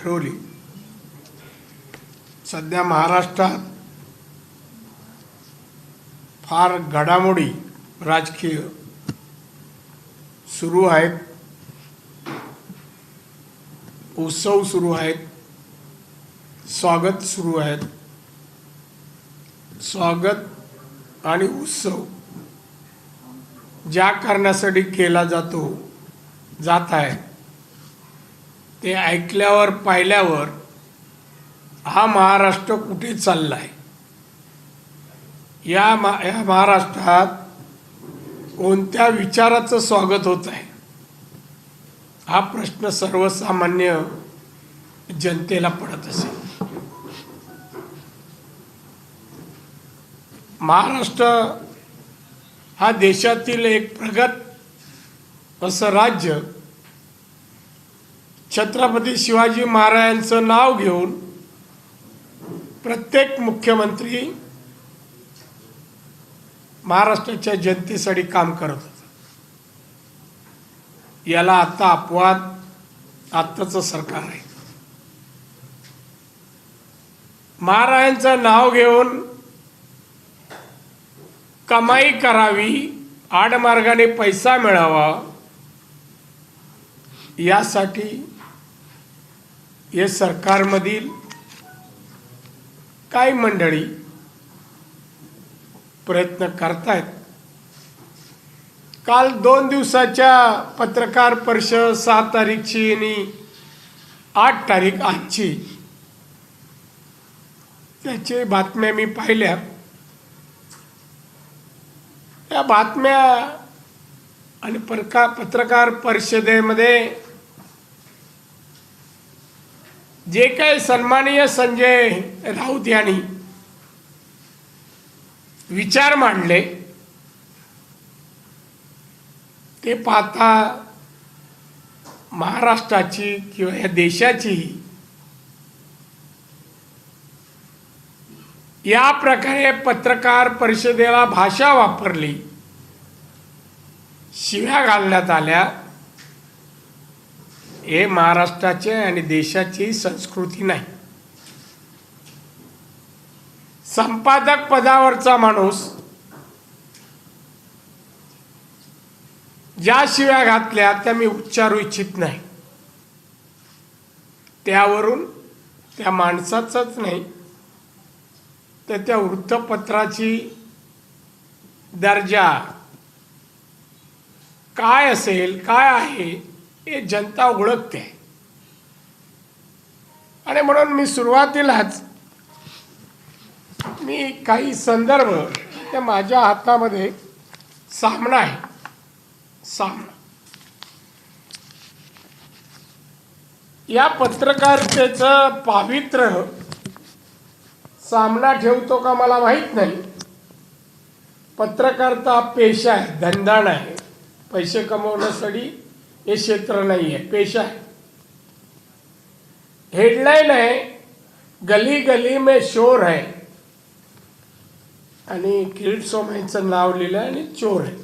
ठरवली. सध्या महाराष्ट्रात फार घडामोडी राजकीय सुरू आहेत, उत्सव सुरू आहेत, स्वागत सुरू आहेत. स्वागत आणि उत्सव ज्या कारणासाठी केला जात आहे ते ऐकल्यावर पाहिल्यावर हा महाराष्ट्र कुठे चालला आहे, या महाराष्ट्रात कोणत्या विचाराचं स्वागत होत आहे, हा प्रश्न सर्वसामान्य जनतेला पडत असेल. महाराष्ट्र हा देशातील एक प्रगत असं राज्य, छत्रपती शिवाजी महाराजांचं नाव घेऊन प्रत्येक मुख्यमंत्री महाराष्ट्राच्या जनतेसाठी काम करत होता. याला आता अपवाद आत्ताचं सरकार आहे. महाराजांचं नाव घेऊन कमाई करावी, आडमार्गाने पैसा मिळावा, यासाठी हे सरकारमधील काही मंडळी प्रयत्न करतायत. काल 2 दिवसाच्या पत्रकार परिषद 6 तारीखची आणि 8 तारीख आजची, त्याची बातम्या मी पाहिल्या. त्या बातम्या आणि पत्रकार परिषदेमध्ये जे काही सन्माननीय संजय राऊत यांनी विचार मांडले ते पाहता महाराष्ट्राची किंवा या देशाची या प्रकारे पत्रकार परिषदेला भाषा वापरली, शिव्या घालण्यात आल्या, हे महाराष्ट्राचे आणि देशाची संस्कृती नाही. संपादक पदावरचा माणूस ज्या शिव्या घातल्या त्या मी उच्चारू इच्छित नाही. त्यावरून त्या माणसाचाच नाही तर त्या वृत्तपत्राची दर्जा काय असेल, काय आहे, हे जनता ओळखते. आणि म्हणून मी सुरुवातीलाच मी काही संदर्भ, त्या माझ्या हातामध्ये सामना आहे, सामना. या पत्रकारितेचं पावित्र्य सामना ठेवतो का मला माहीत नाही. पत्रकारिता पेशा आहे, धंदा नाही. पैसे कमवण्यासाठी हे क्षेत्र नाही आहे, पेशा आहे. हेडलाईन आहे, गली गली में शोर है, आणि किरीट सोमय्यांचं नाव लिहिलं आणि चोर आहे.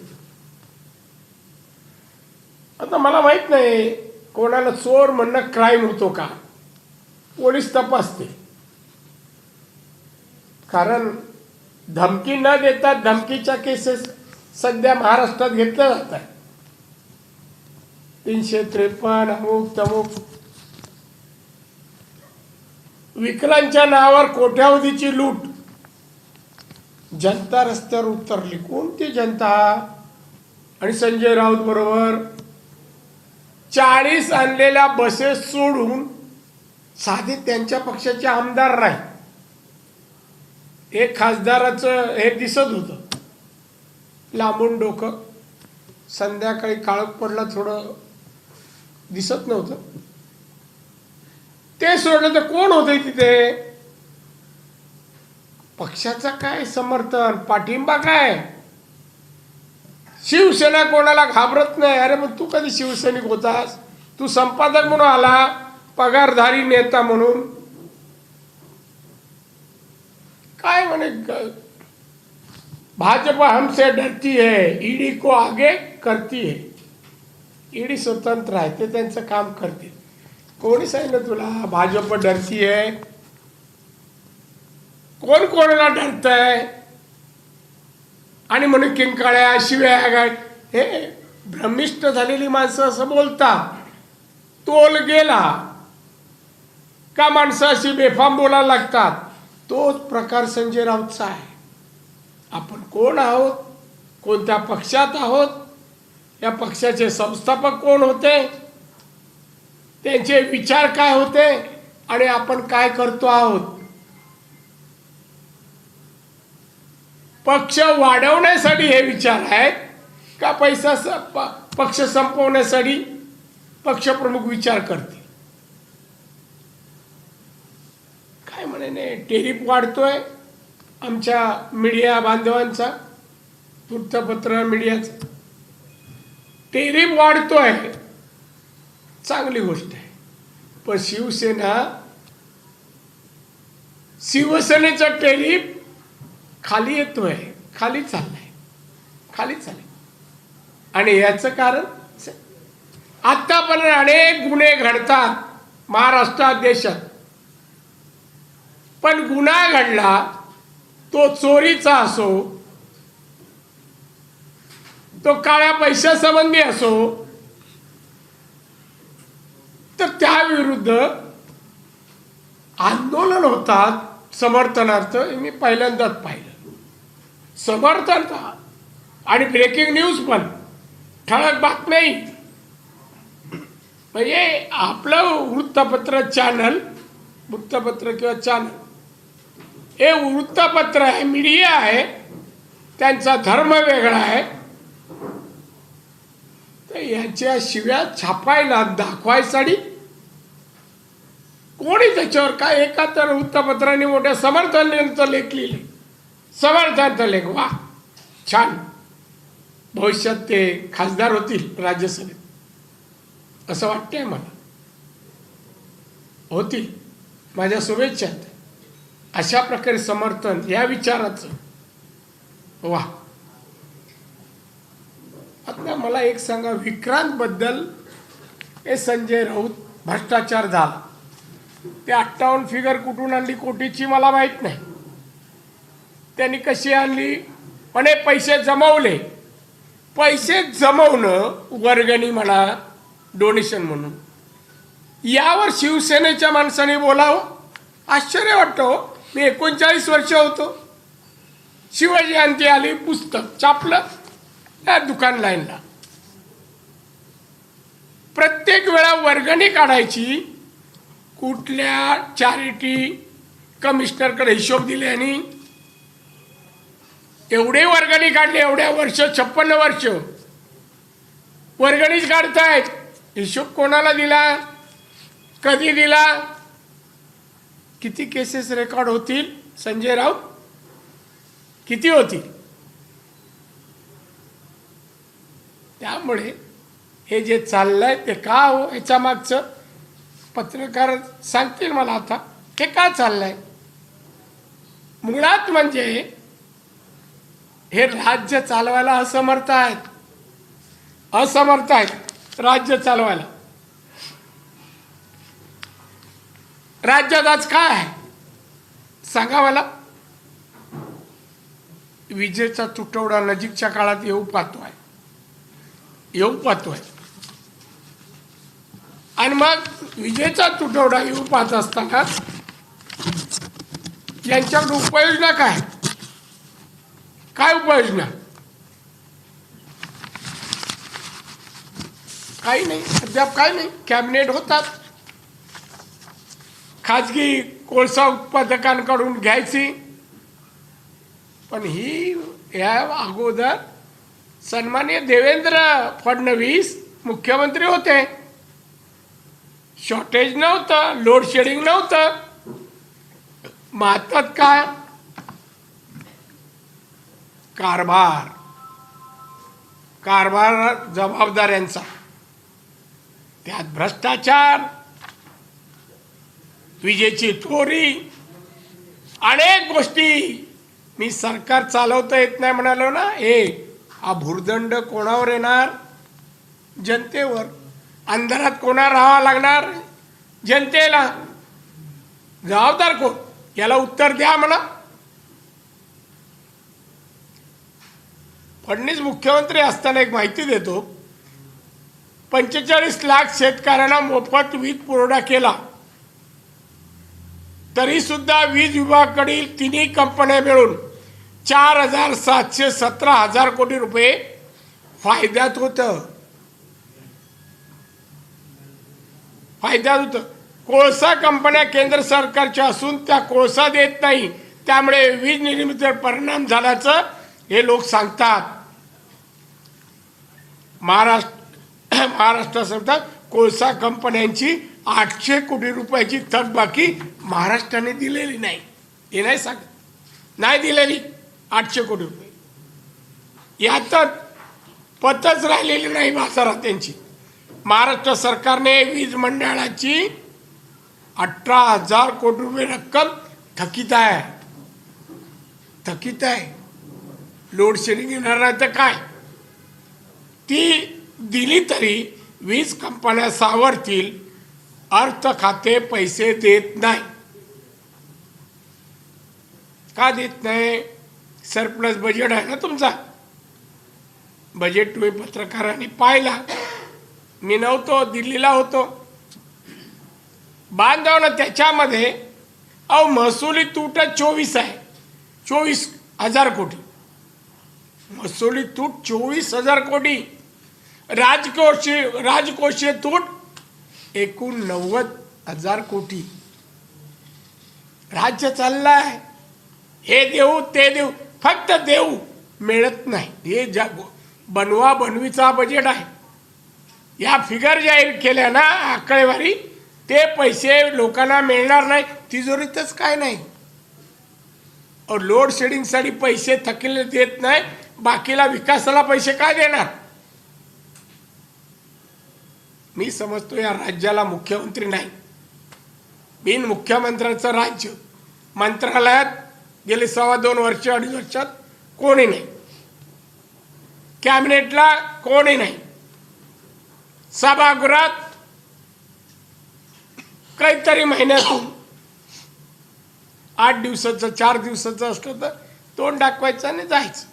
आता मला माहित नाही कोणाला चोर म्हणणं क्राईम होतो का, पोलीस तपासते. कारण धमकी न देता धमकीच्या केसेस सध्या महाराष्ट्रात घेतल्या जात आहेत. 353 अमुक तमुक. विकलांच्या नावावर कोट्यावधीची लूट. जनता रस्त्यावर उतरली. कोणती जनता? आणि संजय राऊत बरोबर 40 आणलेल्या बसेस सोडून साधे त्यांच्या पक्षाचे आमदार नाही, एक खासदाराचं हे दिसत होतं, लांबून डोकं, संध्याकाळी काळोख पडला थोडं दिसत नव्हतं. ते सोडलं तर कोण होते तिथे? पक्षाचा काय समर्थन, पाठिंबा काय? शिवसेना कोणाला घाबरत नाही. अरे मग तू कधी शिवसैनिक होतास? तू संपादक म्हणून आला, पगारधारी नेता म्हणून. काय म्हणे, भाजपा हमसे डरती है, ईडी को आगे करती है. ईडी स्वतंत्र आहे, ते त्यांचं काम करते. कोणी सांगितलं तुला भाजप डरती आहे? कोण कोणाला डरतंय? आणि म्हणून किंकाळ्या शिव्या गाय, हे भ्रमिष्ट झालेली माणसं असं बोलतात. तोल गेला का माणसं अशी बेफाम बोलायला लागतात. तोच प्रकार संजय राऊतचा आहे. आपण कोण आहोत, कोणत्या पक्षात आहोत, या पक्षाचे संस्थापक कोण होते, त्यांचे विचार काय होते आणि आपण काय करतो आहोत. पक्ष वाढवण्यासाठी हे विचार आहेत का पक्ष संपवण्यासाठी पक्षप्रमुख विचार करते. काय म्हणे टेरिफ वाढतोय आमच्या मीडिया बांधवांचा, वृत्तपत्र मीडियाचा टेरिफ वाढतोय, चांगली गोष्ट आहे. पण शिवसेनेचा टेरिफ खाली येतोय, खाली चाललंय. आणि याचं कारण आतापर्यंत अनेक गुन्हे घडतात महाराष्ट्रात, देशात. पण गुन्हा घडला तो चोरीचा असो, तो काळ्या पैशासंबंधी असो, तर त्याविरुद्ध आंदोलन होतात समर्थनार्थ. मी पहिल्यांदाच पाहिलं समर्थन आणि ब्रेकिंग न्यूज पण, ठळक बातमी. म्हणजे आपलं वृत्तपत्र किंवा चॅनल हे वृत्तपत्र आहे, मीडिया आहे, त्यांचा धर्म वेगळा आहे. तर यांच्या शिव्या छापायला दाखवायसाठी कोणी त्याच्यावर काय, एका तर वृत्तपत्राने मोठ्या समर्थनांचं लेख लिहिले, समर्थनांचा लेख, वा छान, भविष्यात ते खासदार होतील राज्यसभेत असं वाटतंय मला, होतील, माझ्या शुभेच्छा आहेत. अशा प्रकारे समर्थन या विचाराचं, वा. आता मला एक सांगा, विक्रांत बद्दल हे संजय राऊत भ्रष्टाचार झाला, ते 58 फिगर कुठून आणली कोटीची मला माहित नाही, त्यांनी कशी आणली, पण हे पैसे जमवले. पैसे जमवणं वर्गणी म्हणा, डोनेशन म्हणून, यावर शिवसेनेच्या माणसाने बोलावं, आश्चर्य वाटतं. मी 39 वर्ष होतो, शिवजयंती आली, पुस्तक छापलं त्या दुकान लाईनला, प्रत्येक वेळा वर्गणी काढायची, कुठल्या चॅरिटी कमिशनरकडे हिशोब दिल्याने एवढे वर्गणी काढले, एवढ्या वर्ष 56 वर्ष वर्गणीच काढतायत. हिशोब कोणाला दिला, कधी दिला, किती केसेस रेकॉर्ड होतील संजय राऊत, किती होतील. त्यामुळे हे जे चाललंय ते का हो, याच्या मागचं पत्रकार सांगतील मला आता, हे का चाललंय. मुळात म्हणजे हे राज्य चालवायला असमर्थ आहेत राज्य चालवायला. राज्यात आज काय आहे सांगा मला. विजेचा तुटवडा नजीकच्या काळात येऊ पाहतोय. आणि मग विजेचा तुटवडा येऊ पाहत असताना यांच्याकडे उपाययोजना काय उपाययोजना, काही नाही, अद्याप काही नाही. कॅबिनेट होतात, खाजगी कोळसा उत्पादकांकडून घ्यायची, पण ही या अगोदर सन्माननीय देवेंद्र फडणवीस मुख्यमंत्री होते, शॉर्टेज नव्हतं, लोड शेडिंग नव्हतं. मातात काय कारभार जबाबदाऱ्यांचा, त्यात भ्रष्टाचार, विजेची चोरी, अनेक गोष्टी. मी सरकार चालवता येत नाही म्हणालो ना, हा भुर्दंड कोणावर येणार, जनतेवर. अंधारात कोणा राहावं लागणार, जनतेला जबाबदार कोण याला उत्तर द्या म्हणा. फडणवीस मुख्यमंत्री असताना एक माहिती देतो, 45 लाख शेतकऱ्यांना मोफत वीज पुरवठा केला, तरी सुद्धा वीज विभागाकडील तिन्ही कंपन्या मिळून 4,717 कोटी रुपये फायद्यात होतं. कोळसा कंपन्या केंद्र सरकारच्या असून त्या कोळसा देत नाही, त्यामुळे वीज निर्मितीवर परिणाम झाल्याचं हे लोक सांगतात. महाराष्ट्र सांगतात कोळसा कंपन्यांची 800 कोटी रुपयाची थकबाकी महाराष्ट्राने दिलेली नाही. हे नाही सांगत, नाही दिलेली 800 कोटी रुपये. यातच पतच राहिलेली नाही बाजारात त्यांची. महाराष्ट्र सरकारने वीज मंडळाची 18,000 कोटी रुपये रक्कम थकीत आहे. लोड शेडिंग येणार नाही तर काय, ती दिली तरी वीज कंपन्या सावरतील. अर्थ खाते पैसे देत नाही. का देत नाही? सरप्लस बजेट आहे ना तुमचा. बजेट तुम्ही पत्रकारांनी पाहिला, मी नव्हतो, दिल्लीला होतो. बांधवनं त्याच्यामध्ये महसुली तूट 24 आहे, 24,000 कोटी. महसुली तूट 24,000 कोटी. राजकोषीय तूट एकूण 90,000 कोटी. राज्य चाललंय, हे देऊ ते देऊ, फक्त देऊ मिळत नाही. हे बनवीचा बजेट आहे. या फिगर जाहीर केल्या ना आकडेवारी, ते पैसे लोकांना मिळणार नाही. तिजोरीतच काय नाही. लोड शेडिंगसाठी पैसे थकील देत नाही, बाकीला विकासाला पैसे काय देणार? मी समजतो या राज्याला मुख्यमंत्री नाही, बिन मुख्यमंत्र्याचं राज्य. मंत्रालयात गेले 2.25 वर्ष 2.5 वर्षात कोणी नाही, कॅबिनेटला कोणी नाही, सभागृहात काहीतरी महिन्यातून 8 दिवसाचं 4 दिवसाचं असलं तर तोंड दाखवायचं आणि जायचं.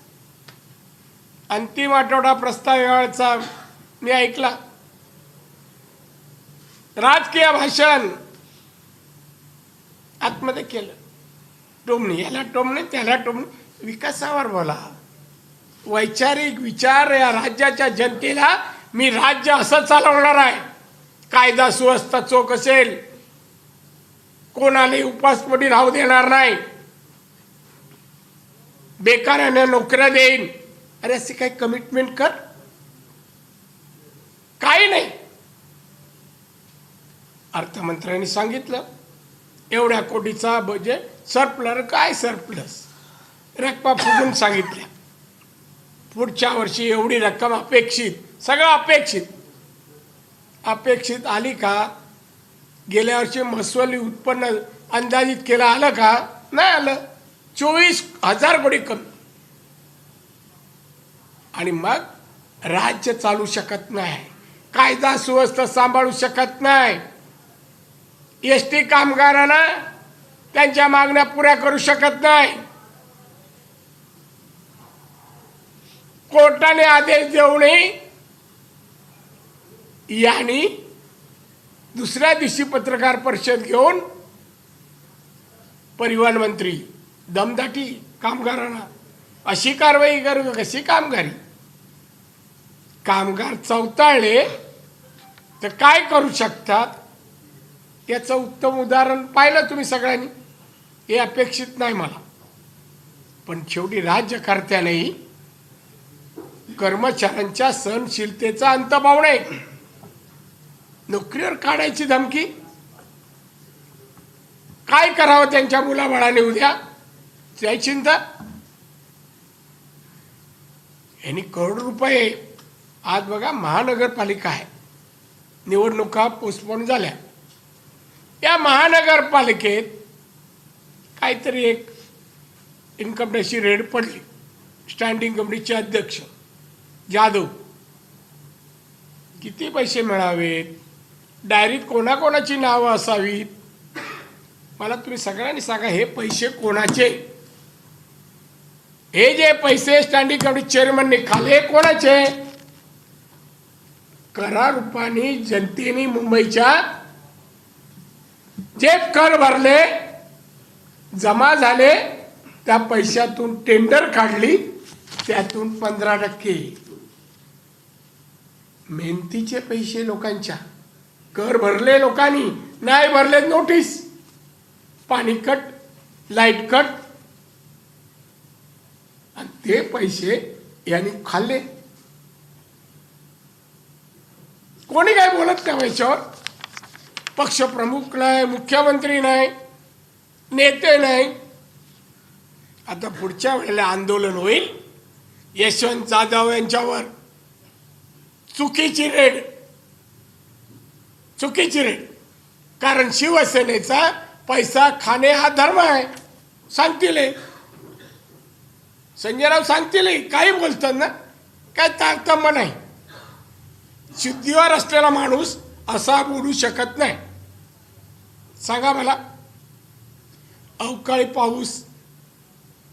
अंतिम आठवडा प्रस्तावाचा मी ऐकला. राजकीय भाषण आतमध्ये केलं. टोमणे, याला टोमणे त्याला टोमणे. विकासावर बोला, वैचारिक विचार. या राज्याच्या जनतेला मी राज्य असं चालवणार आहे, कायदा सुव्यवस्था चोख असेल, कोणालाही उपासपोटी राहू देणार नाही, बेकारांना नोकऱ्या देईन. अरे असे काही कमिटमेंट कर. काही नाही. अर्थमंत्र्यांनी सांगितलं एवढ्या कोटीचा बजेट सरप्लस. काय सरप्लस? रक्कम फुटून सांगितल्या. पुढच्या वर्षी एवढी रक्कम अपेक्षित, सगळं अपेक्षित आली का? गेल्या वर्षी महसुली उत्पन्न अंदाजित केलं, आलं का? नाही आलं. 24,000 कोटी कमी. आणि मग राज्य चालू शकत नाही, कायदा सुव्यवस्था सांभाळू शकत नाही, एसटी कामगारांना त्यांच्या मागण्या पुऱ्या करू शकत नाही, कोर्टाने आदेश देऊनही यांनी दुसऱ्या दिवशी पत्रकार परिषद घेऊन परिवहन मंत्री दमदाटी कामगारांना. अशी कारवाई करू, कशी कामगारी? कामगार चौताळले तर काय करू शकतात याचं उत्तम उदाहरण पाहिलं तुम्ही सगळ्यांनी. हे अपेक्षित नाही मला, पण शेवटी राज्यकर्त्यानेही कर्मचाऱ्यांच्या सहनशीलतेचा अंत पाहू नये. नोकरीवर काढायची धमकी. काय करावं त्यांच्या मुलाबाळाने उद्या, त्याची चिंता. यांनी करोड रुपये. आज बघा महानगरपालिका आहे, निवडणुका पोस्टपोन झाल्या. या महानगरपालिकेत काहीतरी एक इन्कम टॅक्सची रेड पडली. स्टँडिंग कमिटीचे अध्यक्ष जाधव. किती पैसे मिळावेत? डायरीत कोणाकोणाची नावं असावीत मला तुम्ही सगळ्यांनी सांगा. हे पैसे कोणाचे? हे जे पैसे स्टँडिंग कमिटी चेअरमनने खाले कोणाचे? करा रूपाने जनतेने मुंबईच्या जे कर भरले जमा झाले त्या पैशातून टेंडर काढली त्यातून 15% मेहनतीचे पैसे लोकांच्या कर भरले लोकांनी नाही भरले नोटीस पाणी कट लाईट कट आणि ते पैसे यांनी खाल्ले. कोणी काय बोलत का याच्यावर? पक्षप्रमुख नाही मुख्यमंत्री नाही नेते नाही. आता पुढच्या वेळेला आंदोलन होईल यशवंत जाधव यांच्यावर चुकीची रेड कारण शिवसेनेचा पैसा खाणे हा धर्म आहे सांगतील संजय राऊत सांगतील काही बोलतात ना काय तारतम्य नाही. शुद्धीवर असलेला माणूस असा बोलू शकत नाही. सांगा मला अवकाळी पाऊस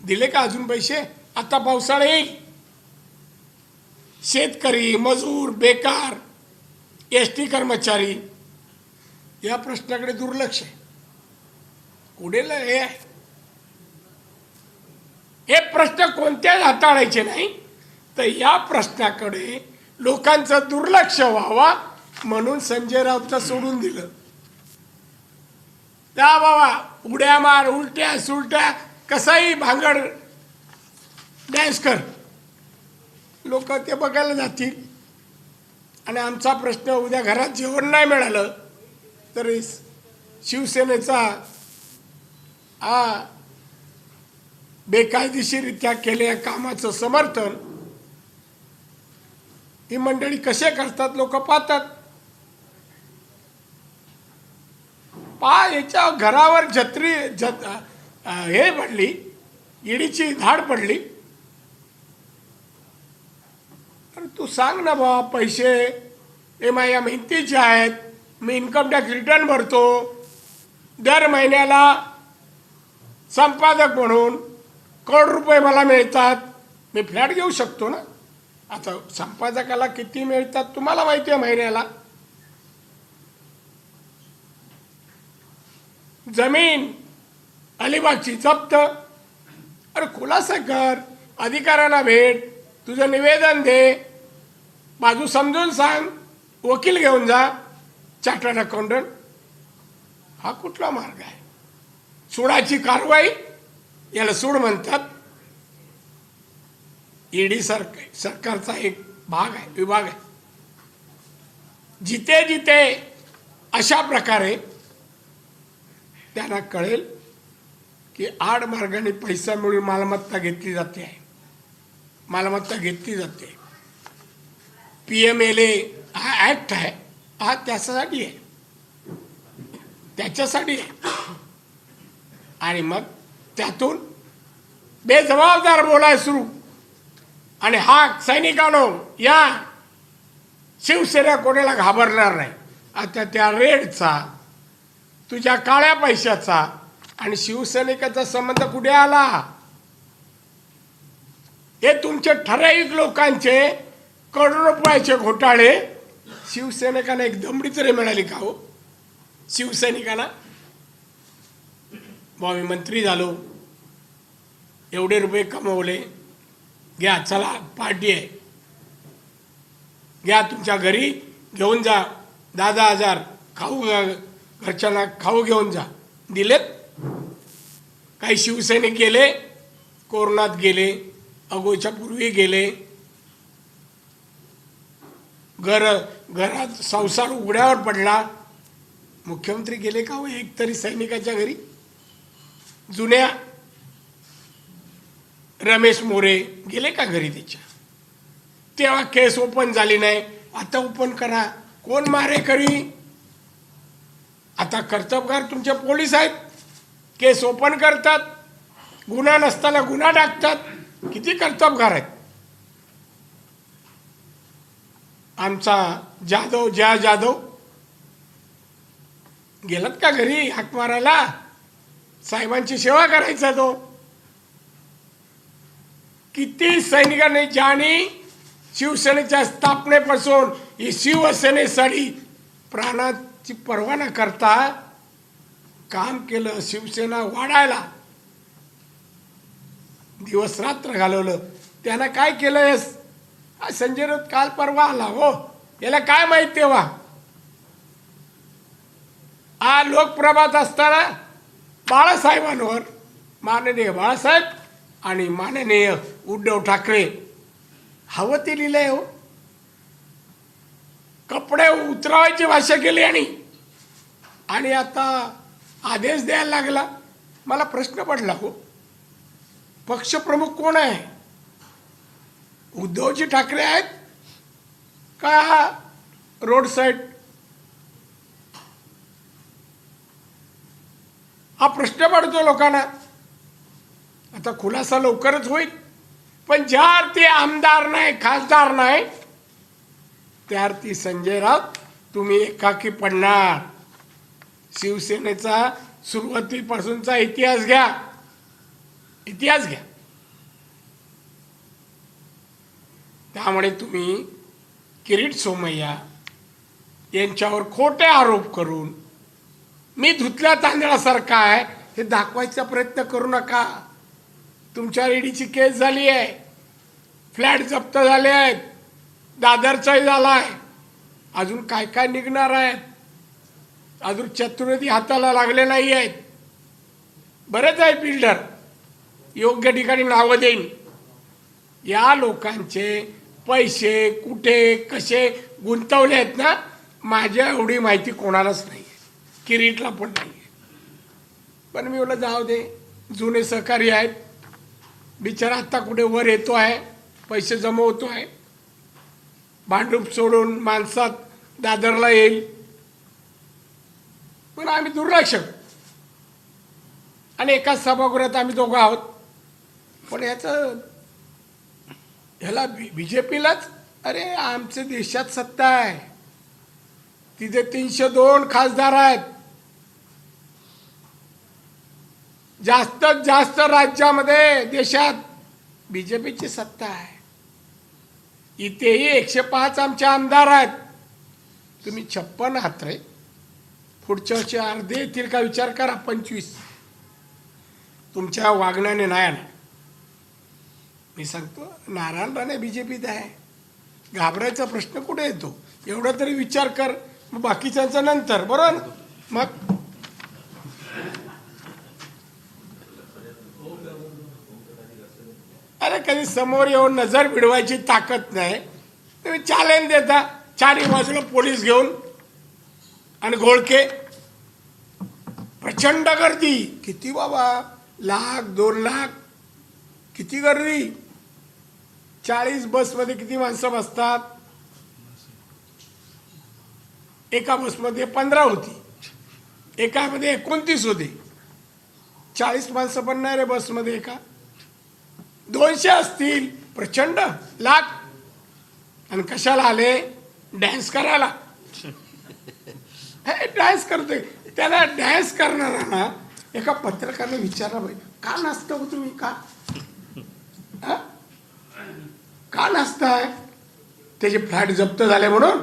दिले का अजून पैसे? आता पावसाळा येईल. शेतकरी मजूर बेकार एसटी कर्मचारी या प्रश्नाकडे दुर्लक्ष आहे. कुठेला हे प्रश्न कोणत्याच हाताळायचे नाही तर या प्रश्नाकडे लोकांचं दुर्लक्ष व्हावा म्हणून संजय राऊतला सोडून दिलं. त्या बाबा उड्या मार उलट्या सुलट्या कसाही भांगड डॅन्स कर लोक ते बघायला जातील. आणि आमचा प्रश्न उद्या घरात जेवण नाही मिळालं तरी शिवसेनेचा बेकायदेशीररित्या केलेल्या कामाचं समर्थन ही मंडळी कसे करतात लोक पाहतात. याच्या घरावर हे पडली ईडीची धाड पडली. अरे तू सांग ना बा पैसे हे माझ्या मेहनतीचे आहेत मी इन्कम टॅक्स रिटर्न भरतो दर महिन्याला संपादक म्हणून करोड रुपये मला मिळतात मी फ्लॅट घेऊ शकतो ना. आता संपादकाला किती मिळतात तुम्हाला माहिती आहे महिन्याला. जमीन अलिबागची जप्त. अरे खुलासा कर अधिकाऱ्यांना भेट तुझं निवेदन दे बाजू समजून सांग वकील घेऊन जा चार्टर्ड अकाउंटंट. हा कुठला मार्ग आहे? सुडाची कारवाई याला सूड म्हणतात. ईडी सरकारचा एक भाग आहे विभाग आहे. जिथे जिथे अशा प्रकारे त्यांना कळेल की आड मार्गाने पैसा मिळून मालमत्ता घेतली जाते आहे मालमत्ता घेतली जाते. PMLA हा ऍक्ट आहे हा त्याच्यासाठी आहे आणि मग त्यातून बेजबाबदार बोलाय सुरू आणि हा सैनिकांनो या शिवसेना कोणाला घाबरणार नाही. आता त्या रेडचा तुझ्या काळ्या पैशाचा आणि शिवसैनिकाचा संबंध कुठे आला? हे तुमचे ठराविक लोकांचे करोड रुपयाचे घोटाळे शिवसैनिकांना एक दमडी तरी मिळाली का हो? शिवसैनिकांना मी मंत्री झालो एवढे रुपये कमवले घ्या चला पार्टी आहे घ्या तुमच्या घरी घेऊन जा 10,000 खाऊ घरच्यांना खाऊ घेऊन जा दिलेत. काही शिवसैनिक गेले कोरोनात गेले अगोच्या पूर्वी गेले घरात संसार उघड्यावर पडला. मुख्यमंत्री गेले का हो एक तरी सैनिकाच्या घरी? जुन्या रमेश मोरे गेले का घरी त्याच्या? तेव्हा केस ओपन झाली नाही आता ओपन करा. कोण मारेकरी? आता कर्तबगार तुमचे पोलीस आहेत केस ओपन करतात गुन्हा नसताना गुन्हा टाकतात. किती कर्तबगार आहेत. आमचा जाधव गेलात का घरी हाक मारायला? साहेबांची सेवा करायचा तो. किती सैनिकांनी ज्यांनी शिवसेनेच्या स्थापनेपासून ही शिवसेनेसाठी प्राणाची पर्वा न करता काम केलं, शिवसेना वाढायला दिवस रात्र घालवलं. त्यानं काय केलं? संजय राऊत काल परवा आला हो, याला काय माहित तेव्हा? लोकप्रभात असताना बाळासाहेबांवर, माननीय बाळासाहेब आणि माननीय उद्धव ठाकरे हवं ते लिहिलंय हो. कपडे उतरवायची भाषा केली आणि आता आदेश द्यायला लागला. मला प्रश्न पडला हो, पक्षप्रमुख कोण आहे? उद्धवजी ठाकरे आहेत का रोड साईड? हा प्रश्न पडतो लोकांना. आता खुलासा लवकरच होईल, पण ज्या अर्थी आमदार नाही, खासदार नाही, त्या अर्थी संजय राऊत तुम्ही एकाकी पडणार. शिवसेनेचा सुरुवातीपासूनचा इतिहास घ्या, इतिहास घ्या. त्यामुळे तुम्ही किरीट सोमय्या यांच्यावर खोटे आरोप करून मी धुतल्या तांदळासारखा आहे हे दाखवायचा प्रयत्न करू नका. तुमच्या ईडीची केस झाली आहे, फ्लॅट जप्त झाले आहेत, दादरचाही झाला आहे, अजून काय काय निघणार आहेत. अजून चतुर्थी हाताला लागले नाही आहेत. बरेच आहेत बिल्डर, योग्य ठिकाणी नावं देईन. या लोकांचे पैसे कुठे कसे गुंतवले आहेत ना, माझ्या एवढी माहिती कोणालाच नाही आहे, किरीटला पण नाही आहे. पण मी बोललं जाऊ दे, जुने सहकारी आहेत, बिचारा आत्ता कुठे वर येतो आहे, पैसे जमवतो आहे, भांडूप सोडून माणसात दादरला येईल. पण आम्ही दुर्लक्ष आणि एकाच सभागृहात आम्ही दोघं आहोत. पण ह्याला BJPलाच, अरे आमच्या देशात सत्ता आहे, तिथे 302 खासदार आहेत, जास्तीत जास्त राज्यामध्ये देशात BJPची सत्ता आहे. इथेही 105 आमचे आमदार आहेत. तुम्ही 56 आहात रे. पुढच्या वर्षी अर्धे येतील का विचार करा, 25. तुमच्या वागण्याने नाही आला. मी सांगतो नारायण राणे BJPत आहे, घाबरायचा प्रश्न कुठे येतो? एवढा तरी विचार कर. मग बाकीच्यांचा नंतर, बरोबर? मग अरे कधी समोर येऊन नजर भिडवायची ताकद नाही, तुम्ही चॅलेंज देता चारही बाजूला पोलीस घेऊन आणि घोळके. प्रचंड गर्दी, किती बाबा, 1,00,000-2,00,000 किती गर्दी. 40 बसमध्ये किती माणसं बसतात? एका बसमध्ये 15 होती, एकामध्ये 29 होती. 40 माणसं पण नाही रे बसमध्ये, एका 200 असतील. प्रचंड लाख. आणि कशाला आले? डॅन्स करायला. हे डॅन्स करतोय, त्याला डॅन्स करणारा ना एका पत्रकाराने विचारला, पाहिजे का नाचता हो तुम्ही, का नाचताय? त्याचे फ्लॅट जप्त झाले म्हणून.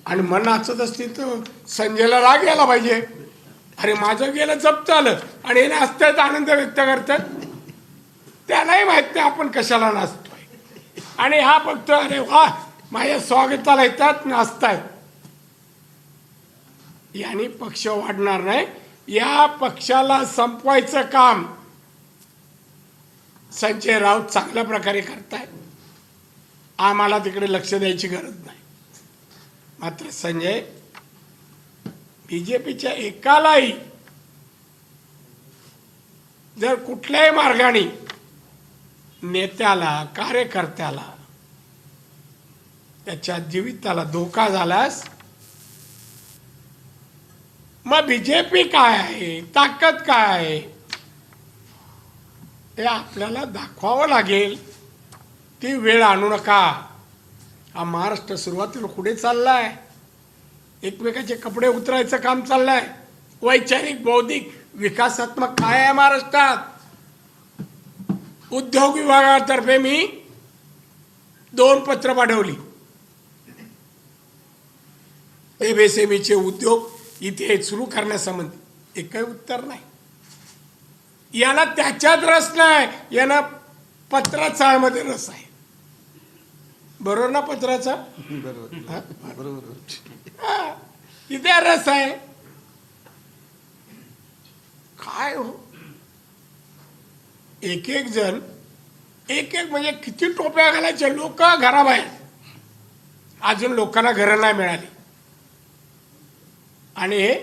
आणि मन नाचत असतील तर संजयला राग यायला पाहिजे, अरे माझं गेलं जप्त आलं आणि हे नाचतायत, आनंद व्यक्त करतात. त्यालाही माहित नाही आपण कशाला नाचतोय. आणि हा फक्त अरे वा माझ्या स्वागताला येतात, नाचतायत. याने पक्ष वाढणार नाही. या पक्षाला संपवायचं काम संजय राऊत चांगल्या प्रकारे करतायत. आम्हाला तिकडे लक्ष द्यायची गरज नाही. मात्र संजय BJPच्या एकालाही जर कुठल्याही मार्गाने नेत्याला, कार्यकर्त्याला, त्याच्या जीविताला धोका झाल्यास मग BJP काय आहे, ताकद काय आहे हे आपल्याला दाखवावं लागेल. ती वेळ आणू नका. हा महाराष्ट्र सुरुवातीला पुढे चाललाय. एकमेकाचे कपडे उतरायचं काम चाललंय. वैचारिक बौद्धिक विकासात्मक काय आहे महाराष्ट्रात? उद्योग विभागातर्फे मी 2 पत्र पाठवली. एमएसएमईचे उद्योग इथे सुरू करण्यासंबंधी एकही उत्तर नाही. याला त्याच्यात रस नाही, याला पत्राचाळमध्ये रस आहे. बरोबर ना? पत्राचा बरोबर. तिथे रस आहे. काय हो, एक एक जण एक म्हणजे किती टोप्या घालायचे लोक घराबाहेर. अजून लोकांना घरं नाही मिळाली आणि हे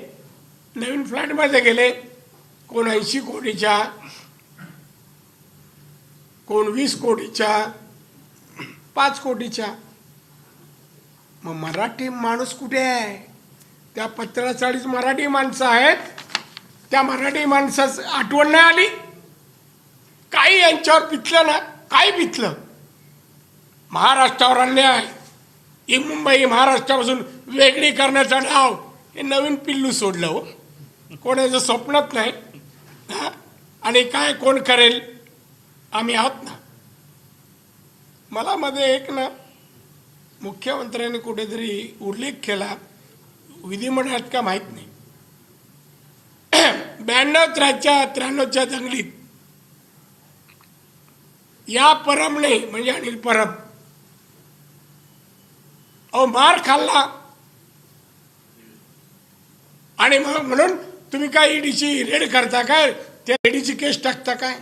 नवीन फ्लॅटमध्ये गेले. कोण 80 कोटीच्या, कोण 20 कोटीच्या, 5 कोटीच्या. मग मराठी माणूस कुठे आहे? त्या पत्राचाळीस मराठी माणसं आहेत. त्या मराठी माणसाच आठवण नाही आली? काही यांच्यावर पितलं ना? काय पितलं? महाराष्ट्रावर अन्याय, ही मुंबई महाराष्ट्रापासून वेगळी करण्याचा डाव, हे नवीन पिल्लू सोडलं हो. कोणाचं स्वप्नच नाही. आणि काय कोण करेल? आम्ही आहोत ना. मला मध्ये एक ना मुख्यमंत्र्यांनी कुठेतरी उल्लेख केला, विधिमंडळात का माहीत नाही, 92-93च्या दंगलीत या परमने म्हणजे अनिल परब मार खाल्ला आणि मग म्हणून तुम्ही काय ईडीची रेड करता काय? त्या ईडीची केस टाकता काय?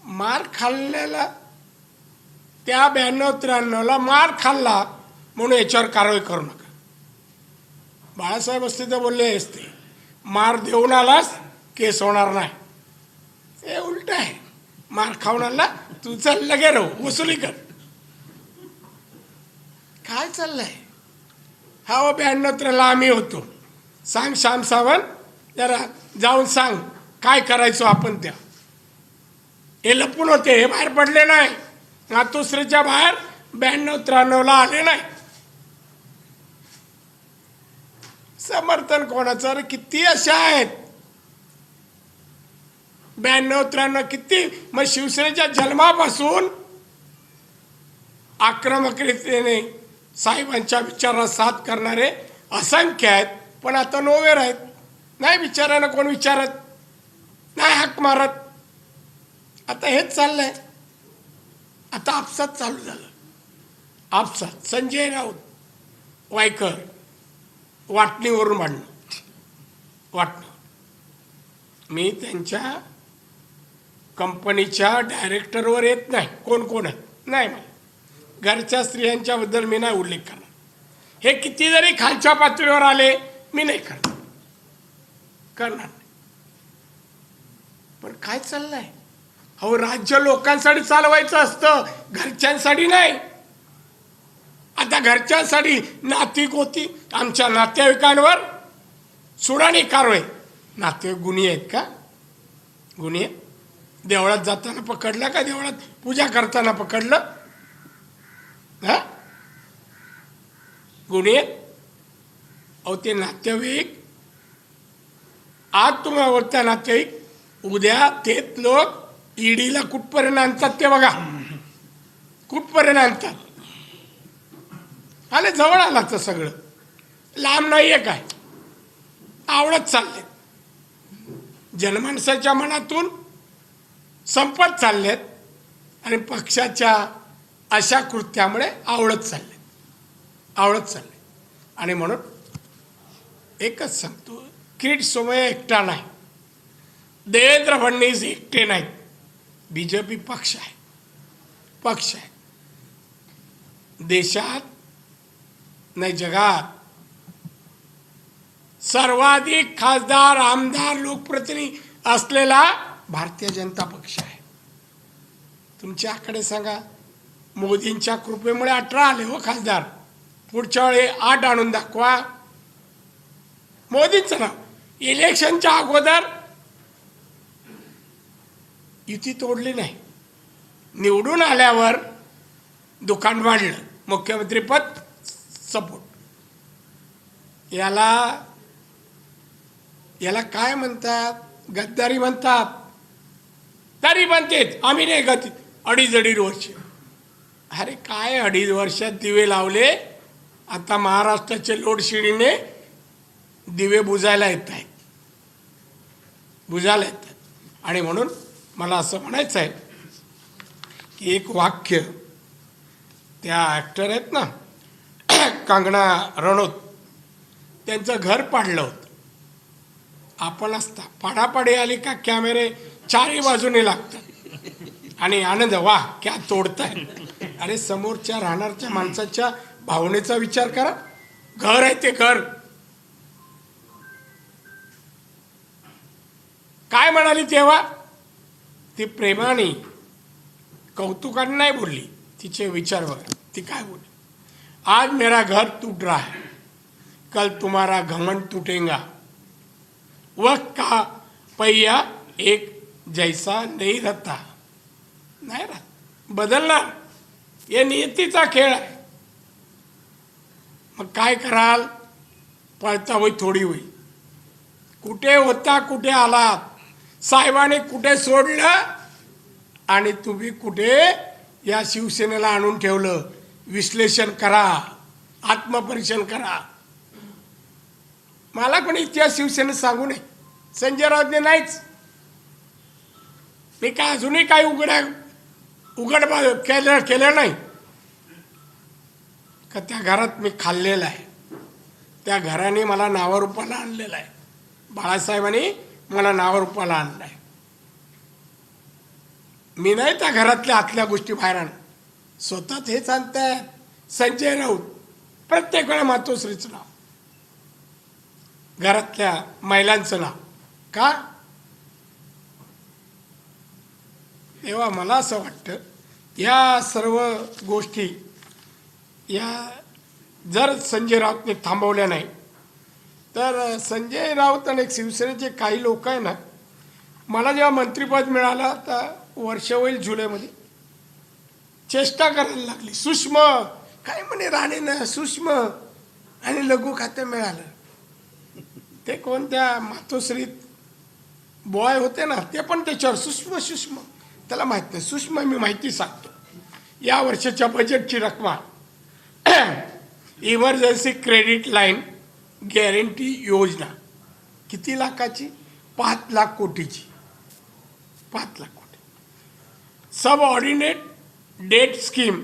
मार खाल्लेला त्या 92-93ला मार खाल्ला म्हणून याच्यावर कारवाई करू नका. बाळासाहेब असते तर बोलले असते, मार देऊन आलास केस होणार नाही. हे उलट आहे. मार खाऊन आला तू चल लगे राहू वसुली कर. काय चाललंय? हा 92-93ला आम्ही होतो. सांग श्याम सावंत, जरा जाऊन सांग काय करायचो आपण. त्या हे लपून होते, हे बाहेर पडले नाही. मातोश्रीच्या बाहेर 92-93ला आले नाही. समर्थन कोणाचं? अरे किती अशा आहेत 92-93 किती. मग शिवसेनेच्या जन्मापासून आक्रमकतेने साहेबांच्या विचाराला साथ करणारे असंख्य आहेत. पण आता नोवेर आहेत. नाही विचारायला कोण विचारत नाही, हाक मारत. आता हेच चाललंय. आता आपसात चालू झालं. आपसात संजय राऊत वायकर वाटणीवरून भांडणं. वाटणं मी त्यांच्या कंपनीच्या डायरेक्टरवर येत नाही, कोण कोण आहेत नाही. मला घरच्या स्त्रियांच्याबद्दल मी नाही उल्लेख करणार. हे किती जरी खालच्या पातळीवर आले मी नाही करणार नाही. पण काय चाललंय? अहो राज्य लोकांसाठी चालवायचं असतं, घरच्यांसाठी नाही. आता घरच्यांसाठी नातिक होती, आमच्या नातेवाईकांवर सुडाणी कारवाई. नातेवाईक गुन्हे आहेत का? गुन्हे देवळात जाताना पकडलं का? देवळात पूजा करताना पकडलं? हा गुन्हे? अहो ते नातेवाईक आज तुम्हाला बोलता नातेवाईक, उद्या तेच लोक ईडीला कुठपर्यंत आणतात ते बघा. कुठपर्यंत आणतात. आले जवळ आला तर सगळं लांब नाहीये काय, आवडत चाललेत. जनमानसाच्या मनातून संपत चाललेत आणि पक्षाच्या अशा कृत्यामुळे आवडत चालले. आणि म्हणून एकच सांगतो, किरीट सोमय्या एकटा नाही, देवेंद्र फडणवीस एकटे नाहीत. बीजेपी पक्ष आहे. देशात नाही जगात सर्वाधिक खासदार आमदार लोकप्रतिनिधी असलेला भारतीय जनता पक्ष आहे. तुमच्या आकडे सांगा. मोदींच्या कृपेमुळे 18 आले हो खासदार. पुढच्या वेळी 8 आणून दाखवा. मोदींचं नाव. इलेक्शनच्या अगोदर युती तोडली नाही. निवडून आल्यावर दुकान वाढलं, मुख्यमंत्रीपद सपोर्ट. याला याला काय म्हणतात? गद्दारी म्हणतात. तरी म्हणतेच आम्ही नाही गत 2.5 वर्ष. अरे काय 2.5 वर्षात दिवे लावले, आता महाराष्ट्राचे लोडशेडिंगने दिवे बुजायला येत आहेत, बुजायला येत आहेत. आणि म्हणून मला असं म्हणायचं आहे की एक वाक्य त्या ॲक्टर आहेत ना कंगना रनौत, त्यांचं घर पाडलं होतं. आपण असता पाडापाडी आली का कॅमेरे चारही बाजूने लागतात आणि आनंद, वा क्या तोडताय. अरे समोरच्या राहणारच्या माणसाच्या भावनेचा विचार करा. घर आहे ते घर. काय म्हणाली तेव्हा? ती प्रेमाने कौतुकाने नाही बोलली, तिचे विचार बघा ती काय बोलली. आज मेरा घर टूट रहा है, कल तुम्हारा घमंड टूटेगा. वक्त का पहिया एक जैसा नहीं रहता. नाही राहत, बदलणार. हे नियतीचा खेळ आहे. मग काय कराल? पळता होई थोडी होई. कुठे होता, कुठे आलात? साहेबांनी कुठे सोडलं आणि तुम्ही कुठे या शिवसेनेला आणून ठेवलं? विश्लेषण करा, आत्मपरीक्षण करा. मला कोणी इतिहास शिवसेनेत सांगू नये. संजय राऊतने नाहीच. मी काय अजूनही काही उघड केलं नाही का? त्या घरात मी खाल्लेलं आहे, त्या घराने मला नावारूपाला आणलेलं आहे. बाळासाहेबांनी मला नावारूपाला आणलं आहे. मी नाही त्या घरातल्या आतल्या गोष्टी बाहेर आण. स्वतःच हेच आणतायत संजय राऊत. प्रत्येक वेळा मातोश्रीचं नाव, घरातल्या महिलांचं नाव का? तेव्हा मला असं वाटतं या सर्व गोष्टी या जर संजय राऊतने थांबवल्या नाही तर संजय राऊत आणि शिवसेनेचे काही लोक आहे ना, मला जेव्हा मंत्रिपद मिळालं तर वर्ष होईल जुलैमध्ये, चेष्टा करायला लागली. सूक्ष्म काय म्हणे राणेनं सूक्ष्म आणि लघु खातं मिळालं. ते कोणत्या मातोश्रीत बॉय होते ना, ते पण त्याच्यावर सूक्ष्म त्याला माहीत नाही. सूक्ष्म मी माहिती सांगतो. या वर्षाच्या बजेटची रक्कम इमर्जन्सी क्रेडिट लाईन गॅरंटी योजना किती लाखाची? 5 लाख कोटीची. 5 लाख कोटी. सब ऑर्डिनेट डेट स्कीम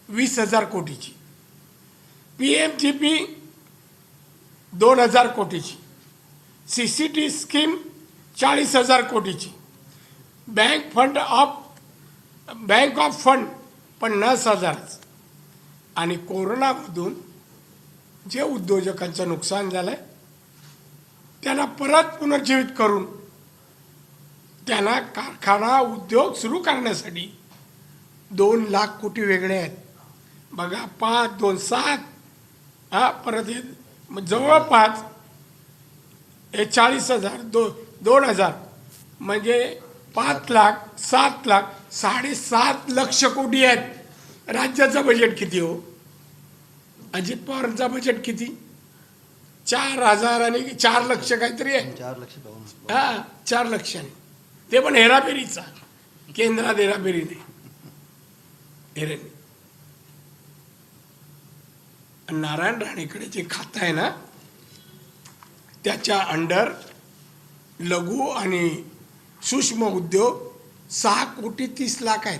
20,000 कोटीची. PMGP 2,000 कोटीची. CCT स्कीम 40,000 कोटीची. Bank of fund 50,000. आणि कोरोनामधून जे उद्योजकांचं नुकसान झालंय त्यांना परत पुनर्जीवित करून त्यांना कारखाना उद्योग सुरू करण्यासाठी 2 लाख कोटी वेगळे आहेत. बघा 5, 2, 7 परत हे जवळपास 40,000 2,000 म्हणजे 5 लाख 7 लाख 7.5 लक्ष कोटी आहेत. राज्याचं बजेट किती हो? अजित पवारांचा बजेट किती? 4,000 आणि 4 लक्ष काहीतरी आहे. 4 लक्ष 4 लक्षांनी. ते पण हेराफेरीचा. केंद्रात हेराफेरी नाही. नारायण राणेकडे जे खातं आहे ना, त्याच्या अंडर लघु आणि सूक्ष्म उद्योग 6 कोटी 30 लाख आहेत.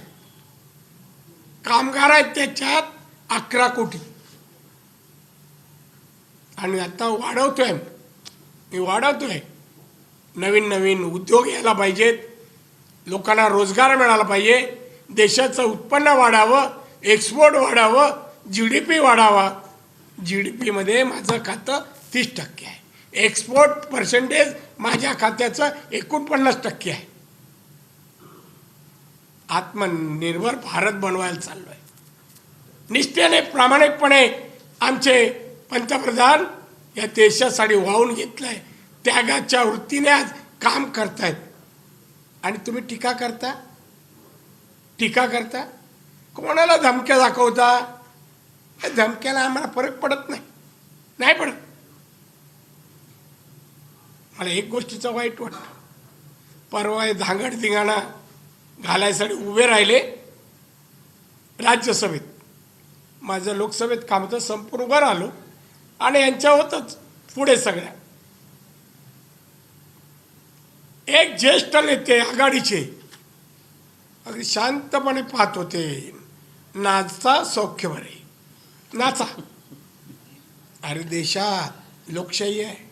कामगार आहेत त्याच्यात 11 कोटी. आणि आता वाढवतोय मी. नवीन उद्योग यायला पाहिजेत, लोकांना रोजगार मिळाला पाहिजे, देशाचं उत्पन्न वाढावं, एक्सपोर्ट वाढावं, GDP वाढावा. GDPमध्ये माझं खातं 30% आहे. एक्सपोर्ट पर्सेंटेज माझ्या खात्याचं 49% आहे. आत्मनिर्भर भारत बनवायला चाललो आहे. निष्ठेने प्रामाणिकपणे आमचे पंतप्रधान या देशासाठी वाहून घेतलंय. त्यागाच्या वृत्तीने आज काम करतायत. आणि तुम्ही टीका करता कोणाला धमक्या दाखवता? धमक्याला आम्हाला फरक पडत नाही पडत. मला एक गोष्टीचं वाईट वाटतं, परवा हे धांगड धिंगाणा घालायसाठी उभे राहिले राज्यसभेत. माझं लोकसभेत काम होतं, संपूर्ण उभं राहिलो आणि यांच्या होतच पुढे सगळ्या. एक ज्येष्ठ नेते आघाडीचे अगदी शांतपणे पाहत होते, नाचा सौख्य बरे, नाचा. अरे देशात लोकशाही आहे.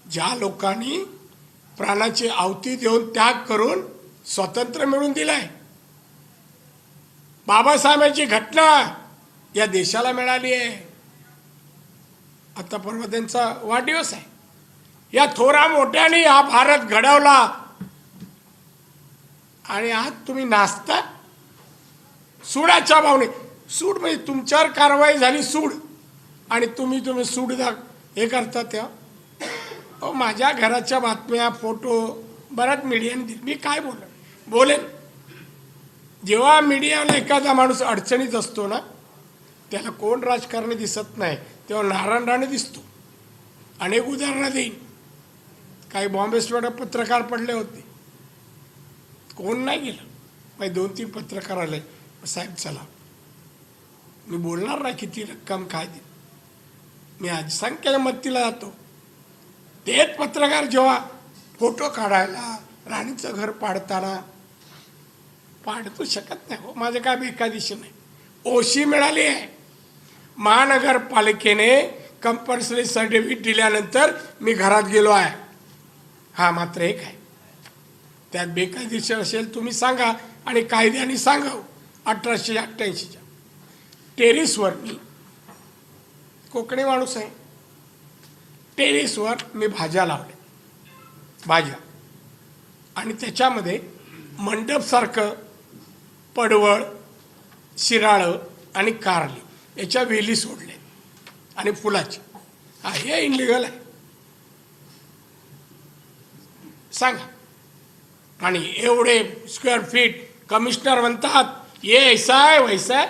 ज्या लोकांनी प्राणाची आहुती देऊन त्याग करून स्वातंत्र्य मिळवून दिलंय, बाबासाहेबांची घटना या देशाला मिळाली आहे. आता परवा त्यांचा वाढदिवस आहे. या थोरा मोठ्याने हा भारत घडवला आणि आज तुम्ही नाचता सुडाच्या भावने. सूड म्हणजे तुमच्यावर कारवाई झाली सूड, आणि तुम्ही सूड हे करता. तेव्हा माझ्या घराच्या बातम्या फोटो बऱ्याच मीडियाने दिले. मी काय बोलेन जेव्हा मीडियाला एखादा माणूस अडचणीत असतो ना, त्याला कोण राजकारणी दिसत नाही, तेव्हा नारायण राणे दिसतो. अनेक उदाहरणं देईन. काही बॉम्बे स्फोटात पत्रकार पडले होते, कोण नाही गेलं. मग 2-3 पत्रकार आले, साहेब चला, मी बोलणार नाही किती रक्कम काय दे, मी संख्येच्या मदतीला जातो. तेच पत्रकार जेव्हा फोटो काढायला राणीचं घर पाडताना, पाडतो शकत नाही हो, माझं काय बेकायदेशीर नाही. ओशी मिळाली आहे महानगरपालिकेने, कंपल्सरी सर्टिफिकेट दिल्यानंतर मी घरात गेलो आहे. हा मात्र एक आहे, त्यात बेकायदेशीर असेल तुम्ही सांगा आणि कायद्याने सांगा. 1888च्या टेरिसवर, मी कोकणी माणूस आहे, टेरिसवर मी भाज्या लावल्या, भाज्या, आणि त्याच्यामध्ये मंडपसारखं पडवळ, शिराळं आणि कारली याच्या वेली सोडल्या आणि फुलाची. हा, हे इनलिगल आहे सांगा. आणि एवढे स्क्वेअर फीट कमिशनर म्हणतात ये ऐसा आहे वैसा आहे.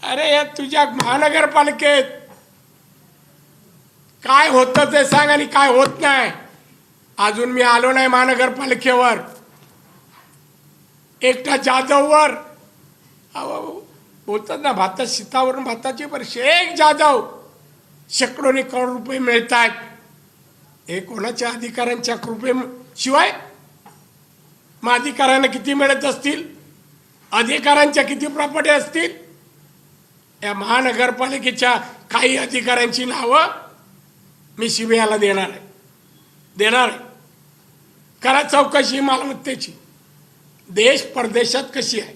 अरे या तुझ्या महानगरपालिकेत काय होतं ते सांग आणि काय होत नाही. अजून मी आलो नाही महानगरपालिकेवर, एकटा जाधववर बोलतात ना, भातात शीतावरून भाताची वर्ष. एक जाधव शेकडोनी करोड रुपये मिळत आहेत. हे कोणाच्या अधिकाऱ्यांच्या कृपेशिवाय? मग अधिकाऱ्यांना किती मिळत असतील, अधिकाऱ्यांच्या किती प्रॉपर्टी असतील? या महानगरपालिकेच्या काही अधिकाऱ्यांची नावं मी सीबीआयला देणार आहे. करा चौकशी मालमत्तेची, देश परदेशात कशी आहे.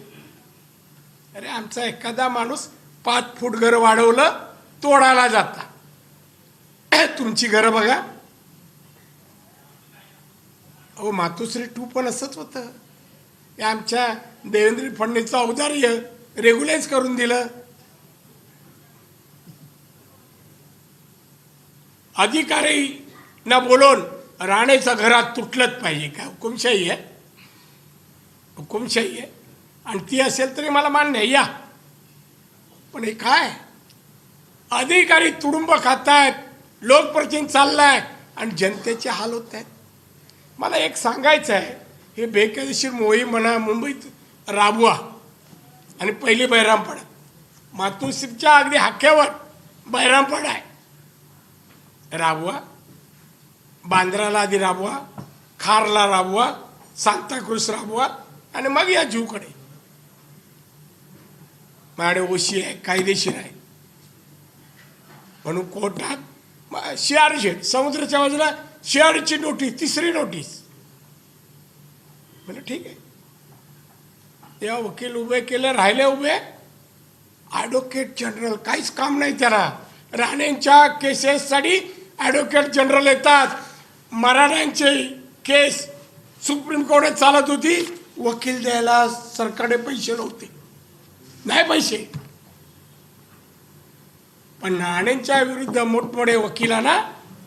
अरे आमचा एखादा माणूस 5 फूट घर वाढवलं तोडायला जाता. तुमची घरं बघा. अहो मातोश्री 2 पण असंच होतं. हे आमच्या देवेंद्र फडणवीसचं औदार्य रेग्युलाइज करून दिलं. अधिकारी ना बोलून राणेचं घरात तुटलंच पाहिजे का? हुकुमशाही आहे, हुकुमशाही आहे. आणि ती असेल तरी मला मान्य आहे, या. पण हे काय, अधिकारी तुडुंब खातायत, लोकप्रतिनिधी चाललाय आणि जनतेचे हाल होत आहेत. मला एक सांगायचं आहे, हे बेकायदेशीर मोहीम म्हणा मुंबईत राबवा आणि पहिली बहिरामपडा, मातोश्रीच्या अगदी हाक्यावर बहिरामपडा आहे, राबवा. बांद्राला आधी राबवा, खारला राबवा, सांताक्रूज राबवा आणि मग या जीवकडे. माझ्याकडे ओशी आहे, कायदेशीर आहे म्हणून कोर्टात शेअर शेड, समुद्राच्या बाजूला शेअरची नोटीस, 3री नोटीस. म्हणजे ठीक आहे. तेव्हा वकील उभे केले, राहिले उभे. ॲडव्होकेट जनरल काहीच काम नाही त्याला. राणेंच्या केसेससाठी ॲडव्होकेट जनरल येतात. मराठ्यांची केस सुप्रीम कोर्टात चालत होती, वकील द्यायला सरकारने पैसे नव्हते, नाही पैसे. पण राणेंच्या विरुद्ध मोठमोठे वकिलांना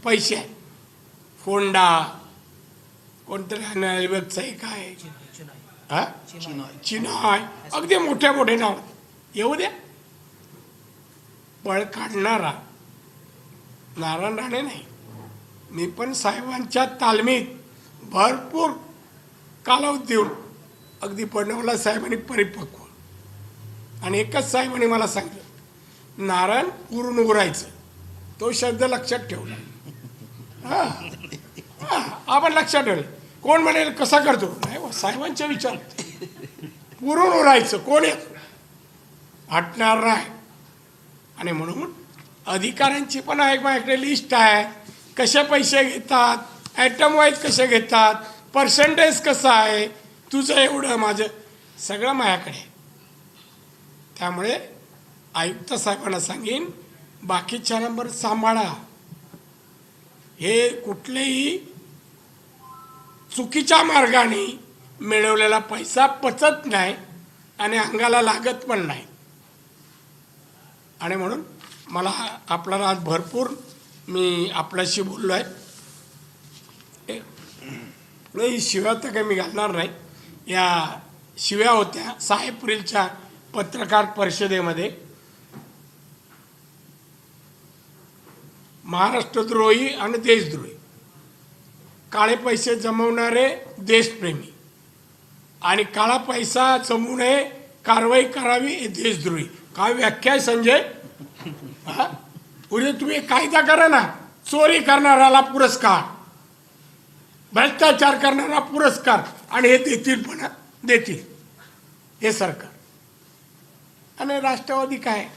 पैसे आहेत. फोंडा, कोणतरी व्यवसाय काय, हा चिनाय, अगदी मोठ्या मोठे नाव येऊ द्या. पळ काढणारा नारायण राणे नाही, मी पण साहेबांच्या तालमीत भरपूर कालावधी देऊन अगदी फडणवीस साहेबांनी परिपक्व आणि एकच साहेबांनी मला सांगितलं, नारायण पुरून उरायचं, तो शब्द लक्षात ठेवला. आपण लक्षात ठेवलं. कोण म्हणेल कसा करतो, नाही हो, साहेबांच्या विचार पुरून उरायचं, कोण येत हटणार नाही. आणि म्हणून अधिकाऱ्यांची पण माझ्याकडे लिस्ट आहे, कसे पैसे घेतात, ॲटम वाईज कसे घेतात, पर्सेंटेज कसं आहे, तुझं एवढं माझं सगळं माझ्याकडे. त्यामुळे आयुक्त साहेबांना सांगेन, बाकीच्या नंबर सांभाळा. हे कुठलेही चुकीच्या मार्गाने मिळवलेला पैसा पचत नाही आणि अंगाला लागत पण नाही. आणि म्हणून मला आपल्याला आज भरपूर मी आपल्याशी बोललो आहे. नाही शिव्या तर काही मी घालणार नाही. या शिव्या होत्या 6 एप्रिलच्या पत्रकार परिषदेमध्ये. महाराष्ट्रद्रोही आणि देशद्रोही, काळे पैसे जमवणारे देशप्रेमी आणि काळा पैसा जमवू नये, कारवाई करावी हे देशद्रोही. काय व्याख्या आहे संजय? पुढे तुम्ही कायदा करा ना. चोरी करणाऱ्याला पुरस्कार, भ्रष्टाचार करणारा पुरस्कार, आणि हे देतील पण देतील हे सरकार. आणि राष्ट्रवादी काय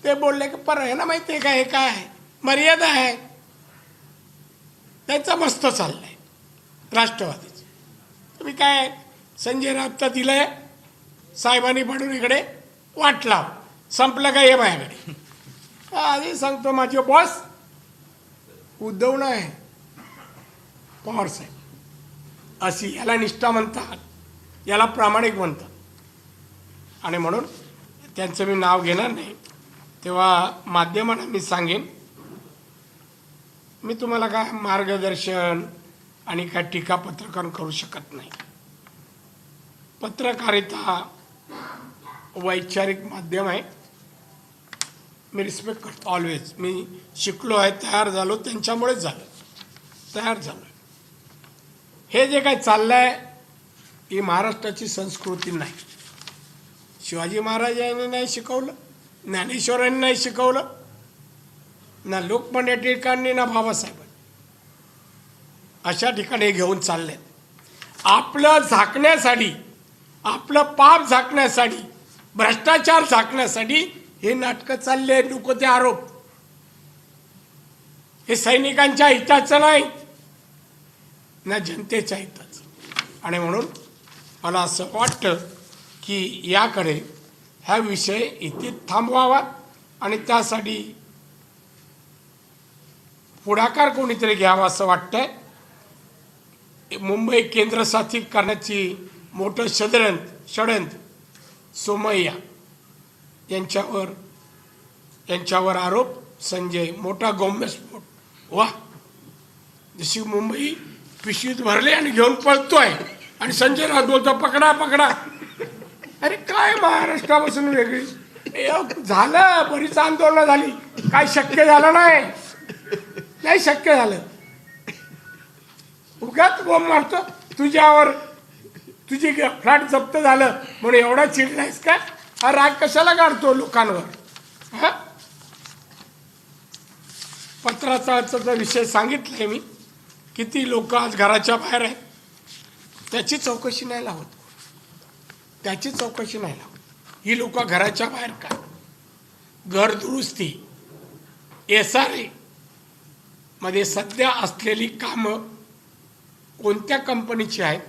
ते बोलले की पर आहे ना, माहिती आहे का, हे काय आहे, मर्यादा आहे. त्याचं मस्त चाललंय राष्ट्रवादीचं. तुम्ही काय संजय राऊत दिलंय, साहेबांनी पडून इकडे वाटला, संपलं काय हे माझ्याकडे. आधी सांगतो, माझे बॉस उद्धव नाही, पवार साहेब. अशी याला निष्ठा म्हणतात, याला प्रामाणिक म्हणतात. आणि म्हणून त्यांचं मी नाव घेणार नाही. तेव्हा माध्यमांना मी सांगेन, मी तुम्हाला काय मार्गदर्शन आणि काय टीका पत्रकार करू शकत नाही. पत्रकारिता वैचारिक माध्यम आहे, मी रिस्पेक्ट करतो ऑलवेज. मी शिकलो आहे, तयार झालो, त्यांच्यामुळेच झालं, तयार झालो. हे जे काय चाललं आहे ही महाराष्ट्राची संस्कृती नाही. शिवाजी महाराजांनी नाही शिकवलं, ज्ञानेश्वरांनी नाही शिकवलं, ना लोकमान्य टिळकांनी, ना बाबासाहेबांनी. अशा ठिकाणी घेऊन चालले. आपलं झाकण्यासाठी, आपलं पाप झाकण्यासाठी, भ्रष्टाचार झाकण्यासाठी हे नाटकं चालले. नको ते आरोप, हे सैनिकांच्या हिताचं नाही ना जनतेच्या हिताचं. आणि म्हणून मला असं वाटतं की याकडे हा विषय इथे थांबवावा आणि त्यासाठी पुढाकार कोणीतरी घ्यावा असं वाटतंय. मुंबई केंद्रशासित करण्याची मोठं षडयंत्र सोमय्या यांच्यावर आरोप. संजय मोठा गौम्यस्फोट. वा, जशी मुंबई पिशवीत भरले आणि घेऊन पळतोय आणि संजय राऊत बोलतो पकडा पकडा. अरे काय महाराष्ट्रापासून वेगळी झालं, बरीच आंदोलनं झाली, काय शक्य झालं नाही शक्य झालं. उगाच बोंब मारतो तुझ्यावर, तुझी फ्लॅट जप्त झालं म्हणून एवढा चिडलायस का? हा राग कशाला काढतो लोकांवर? हा, पत्राचा विषय सांगितलाय मी. किती लोक आज घराच्या बाहेर आहेत, त्याची चौकशी नाही लावत, त्याची चौकशी नाही लावत. ही लोक घराच्या बाहेर काय, घर दुरुस्ती, SRA मध्ये सध्या असलेली कामं कोणत्या कंपनीची आहेत,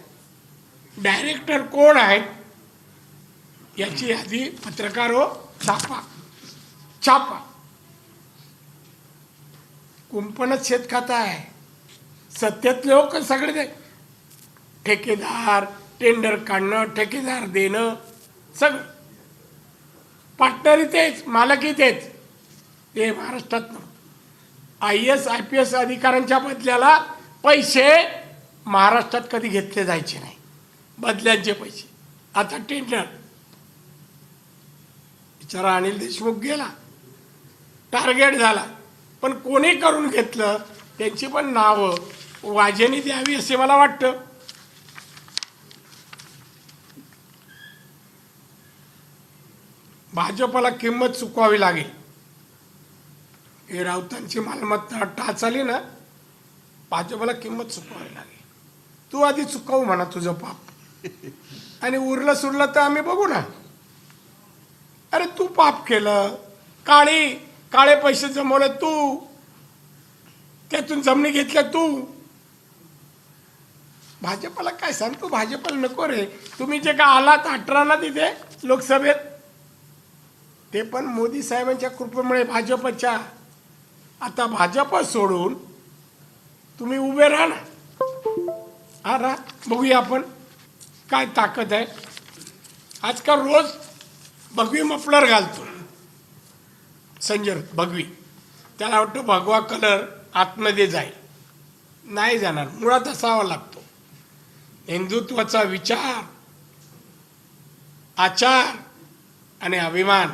डायरेक्टर कोण आहेत, याची यादी पत्रकार हो छापा. कुंपणच शेतखातं आहे. सत्यातले लोक सगळे ते ठेकेदार, टेंडर काढणं, ठेकेदार देणं, सगळं पार्टनरी तेच, मालकी तेच. ते महाराष्ट्रात नव्हतं. IAS IPS अधिकाऱ्यांच्या बदल्याला पैसे महाराष्ट्रात कधी घेतले जायचे नाही, बदल्यांचे पैसे. आता टेंडर, बिचारा अनिल देशमुख गेला, टार्गेट झाला, पण कोणी करून घेतलं त्यांची पण नावं वाजेनी द्यावी असे मला वाटतं. भाजपला किंमत चुकवावी लागेल. हे राऊतांची मालमत्ता टाच आली ना, भाजपला किंमत चुकवावी लागेल. तू आधी चुकवू म्हणा तुझं पाप, आणि उरलं सुरलं तर आम्ही बघू ना. अरे तू पाप केलं, काळे पैसे जमवले तू, त्यातून जमिनी घेतल्या तू. भाजपला काय सांगतो, भाजपला नको रे. तुम्ही जे का आलात 18 ना तिथे लोकसभेत, ते पण मोदी साहेबांच्या कृपेमुळे भाजपच्या. आता भाजप सोडून तुम्ही उभे राहा ना. हा राहा, बघूया आपण काय ताकद आहे. आजकाल रोज भगवी मफलर घालतो संजय भगवी. त्याला वाटतं भगवा कलर आतमध्ये जाईल. नाही जाणार, मुळात असावा लागतो. हिंदुत्वाचा विचार, आचार आणि अभिमान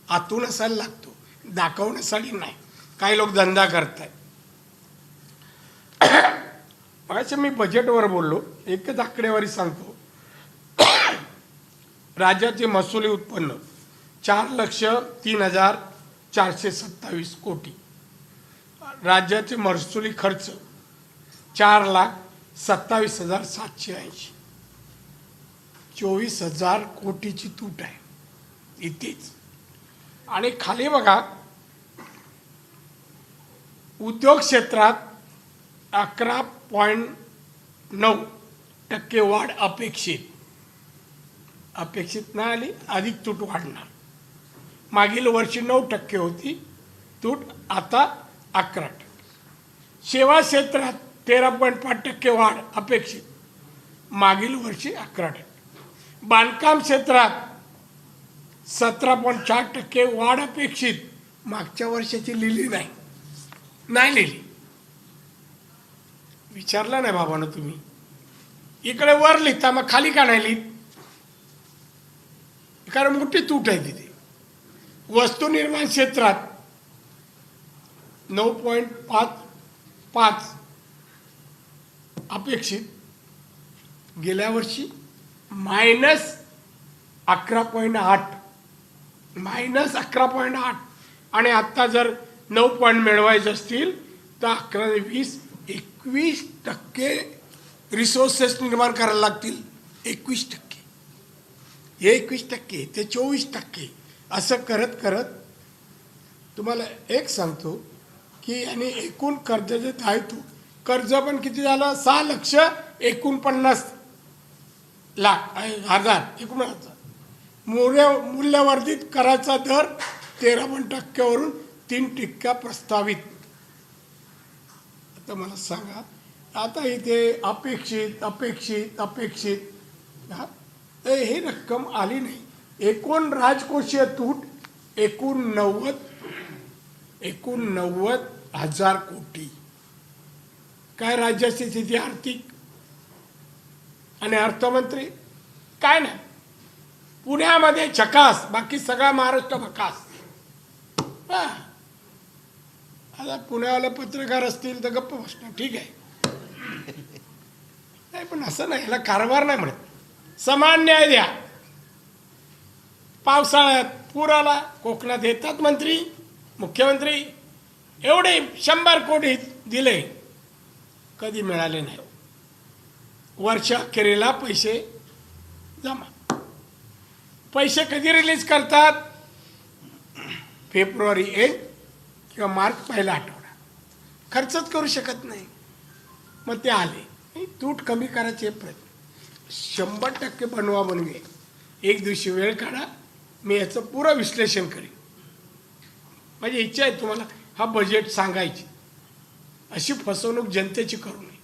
आतून असायला लागतो, दाखवण्यासाठी नाही. काही लोक धंदा करतायत. मगाशी मी बजेटवर बोललो, एकच आकडेवारी सांगतो. राज्याचे महसुली उत्पन्न 4,03,427 कोटी. राज्याचे महसुली खर्च 4,27,780. 24,000 कोटीची तूट आहे इथेच. आणि खाली बघा, उद्योग क्षेत्रात 11.9% वाढ अपेक्षित नाही आली, अधिक तूट वाढणार. मागील वर्षी 9% होती तूट, आता 11%. सेवा क्षेत्रात 13.5% वाढ अपेक्षित, मागील वर्षी 11%. बांधकाम क्षेत्रात 17.4% वाढ अपेक्षित, मागच्या वर्षाची लिहिली नाही लिहिली. विचारलं नाही बाबांनो तुम्ही. इकडे वर लिहिता, मग खाली का नाही लिहित? कारण मोठी तूट आहे तिथे. वस्तू निर्माण क्षेत्रात 9.5 अपेक्षित, गेल्या वर्षी -11.8 आणि आत्ता जर 9 पॉईंट मिळवायचे असतील तर 11, 20, 21% रिसोर्सेस निर्माण करायला लागतील. 21%, हे 21%, ते 24%. असं करत करत तुम्हाला एक सांगतो की आणि एकूण कर्जाचे दायित्व, कर्ज पण किती झालं? 6,49,00,000 मूल्यवर्धित कराचा दर 13% वरून 3% प्रस्तावित. आता मला सांगा, आता इथे अपेक्षित ही रक्कम आली नाही. एकूण राजकोषीय तूट 89,000 कोटी. काय राज्याची स्थिती आर्थिक आणि अर्थमंत्री? काय नाही, पुण्यामध्ये झकास, बाकी सगळा महाराष्ट्र बकास. आता पुण्यावाले पत्रकार असतील तर गप्प बसणार, ठीक आहे. नाही, पण असं नाही, याला कारभार नाही म्हणत. समान न्याय द्या. पावसाळ्यात पूर आला, कोकणात येतात मंत्री, मुख्यमंत्री, एवढे 100 कोटी दिले, कधी मिळाले नाही. वर्षाखेरीला पैसे जमा. पैसे कधी रिलीज करतात? फेब्रुवारी 1 किंवा मार्च पहिला आठवडा. खर्चच करू शकत नाही. मग ते आले, तूट कमी करायचे प्रयत्न. 100% बनवा बनवे. एक दिवशी वेळ काढा, मी याचं पुरं विश्लेषण करेन. माझी इच्छा आहे तुम्हाला हा बजेट सांगायची. अशी फसवणूक जनतेची करू नये.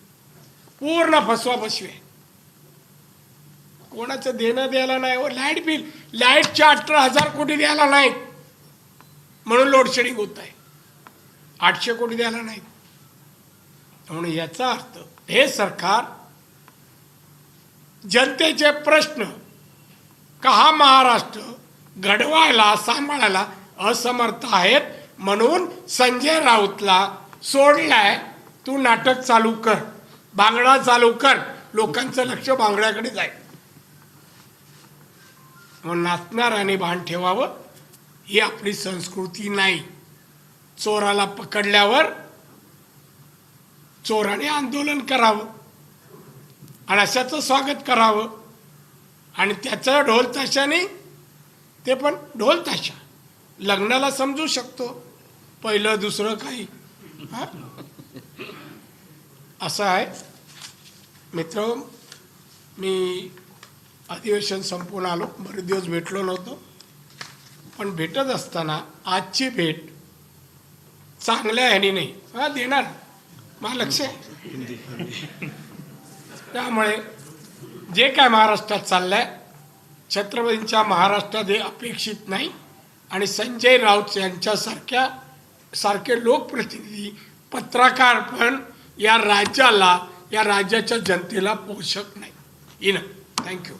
पूर्ण फसवा फसवे. कोणाचं देणं द्यायला नाही. लाईट बिल, लाईटच्या 18,000 कोटी द्यायला नाहीत म्हणून लोडशेडिंग होत आहे. 800 कोटी द्यायला नाहीत. म्हणून याचा अर्थ हे सरकार जनतेचे प्रश्न का हा महाराष्ट्र घडवायला, सांभाळायला असमर्थ आहेत. म्हणून संजय राऊतला सोडलाय तू नाटक चालू कर, बांगडा चालू कर, लोकांचं लक्ष बांगड्याकडे जाईल. मग नाचणार आणि भान ठेवावं ही आपली संस्कृती नाही. चोराला पकडल्यावर चोराने आंदोलन करावं आणि अशाचं स्वागत करावं आणि त्याचं ढोल ताशाने, ते पण ढोल ताशा लग्नाला समजू शकतो, पहिलं दुसरं काही हा? असं आहे. मित्र, मी अधिवेशन संपून आलो, बरेच दिवस भेटलो नव्हतो, पण भेटत असताना आजची भेट चांगल्या ह्यानी नाही हा देणार मला लक्ष आहे. त्यामुळे जे काय महाराष्ट्रात चाललंय, छत्रपतींच्या महाराष्ट्रात हे अपेक्षित नाही आणि संजय राऊत सारखे लोकप्रतिनिधी, पत्रकार पण या राज्याला, या राज्याच्या जनतेला पोषक नाही. In thank you.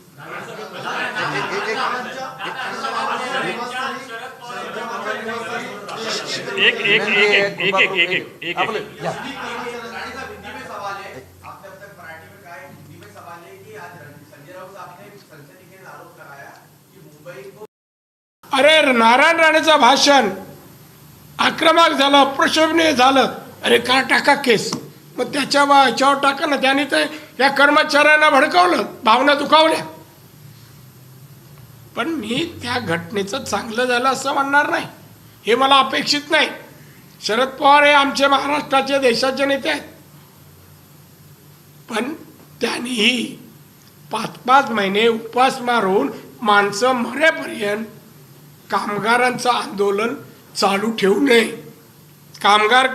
अरे नारायण राणेचं भाषण आक्रमक झालं, अप्रशोभनीय झालं, अरे का टाका केस, मग याच्यावर टाका ना. त्याने तर या कर्मचाऱ्यांना भडकवलं, भावना दुखावल्या. पण मी त्या घटनेचं चांगलं झालं असं म्हणणार नाही, हे मला अपेक्षित नाही. शरद पवार हे आमचे महाराष्ट्राचे, देशाचे नेते आहेत, पण त्यांनीही 5-5 महिने उपवास मारून माणसं मरेपर्यंत कामगारांचं आंदोलन चालू ठेवू नये. कामगार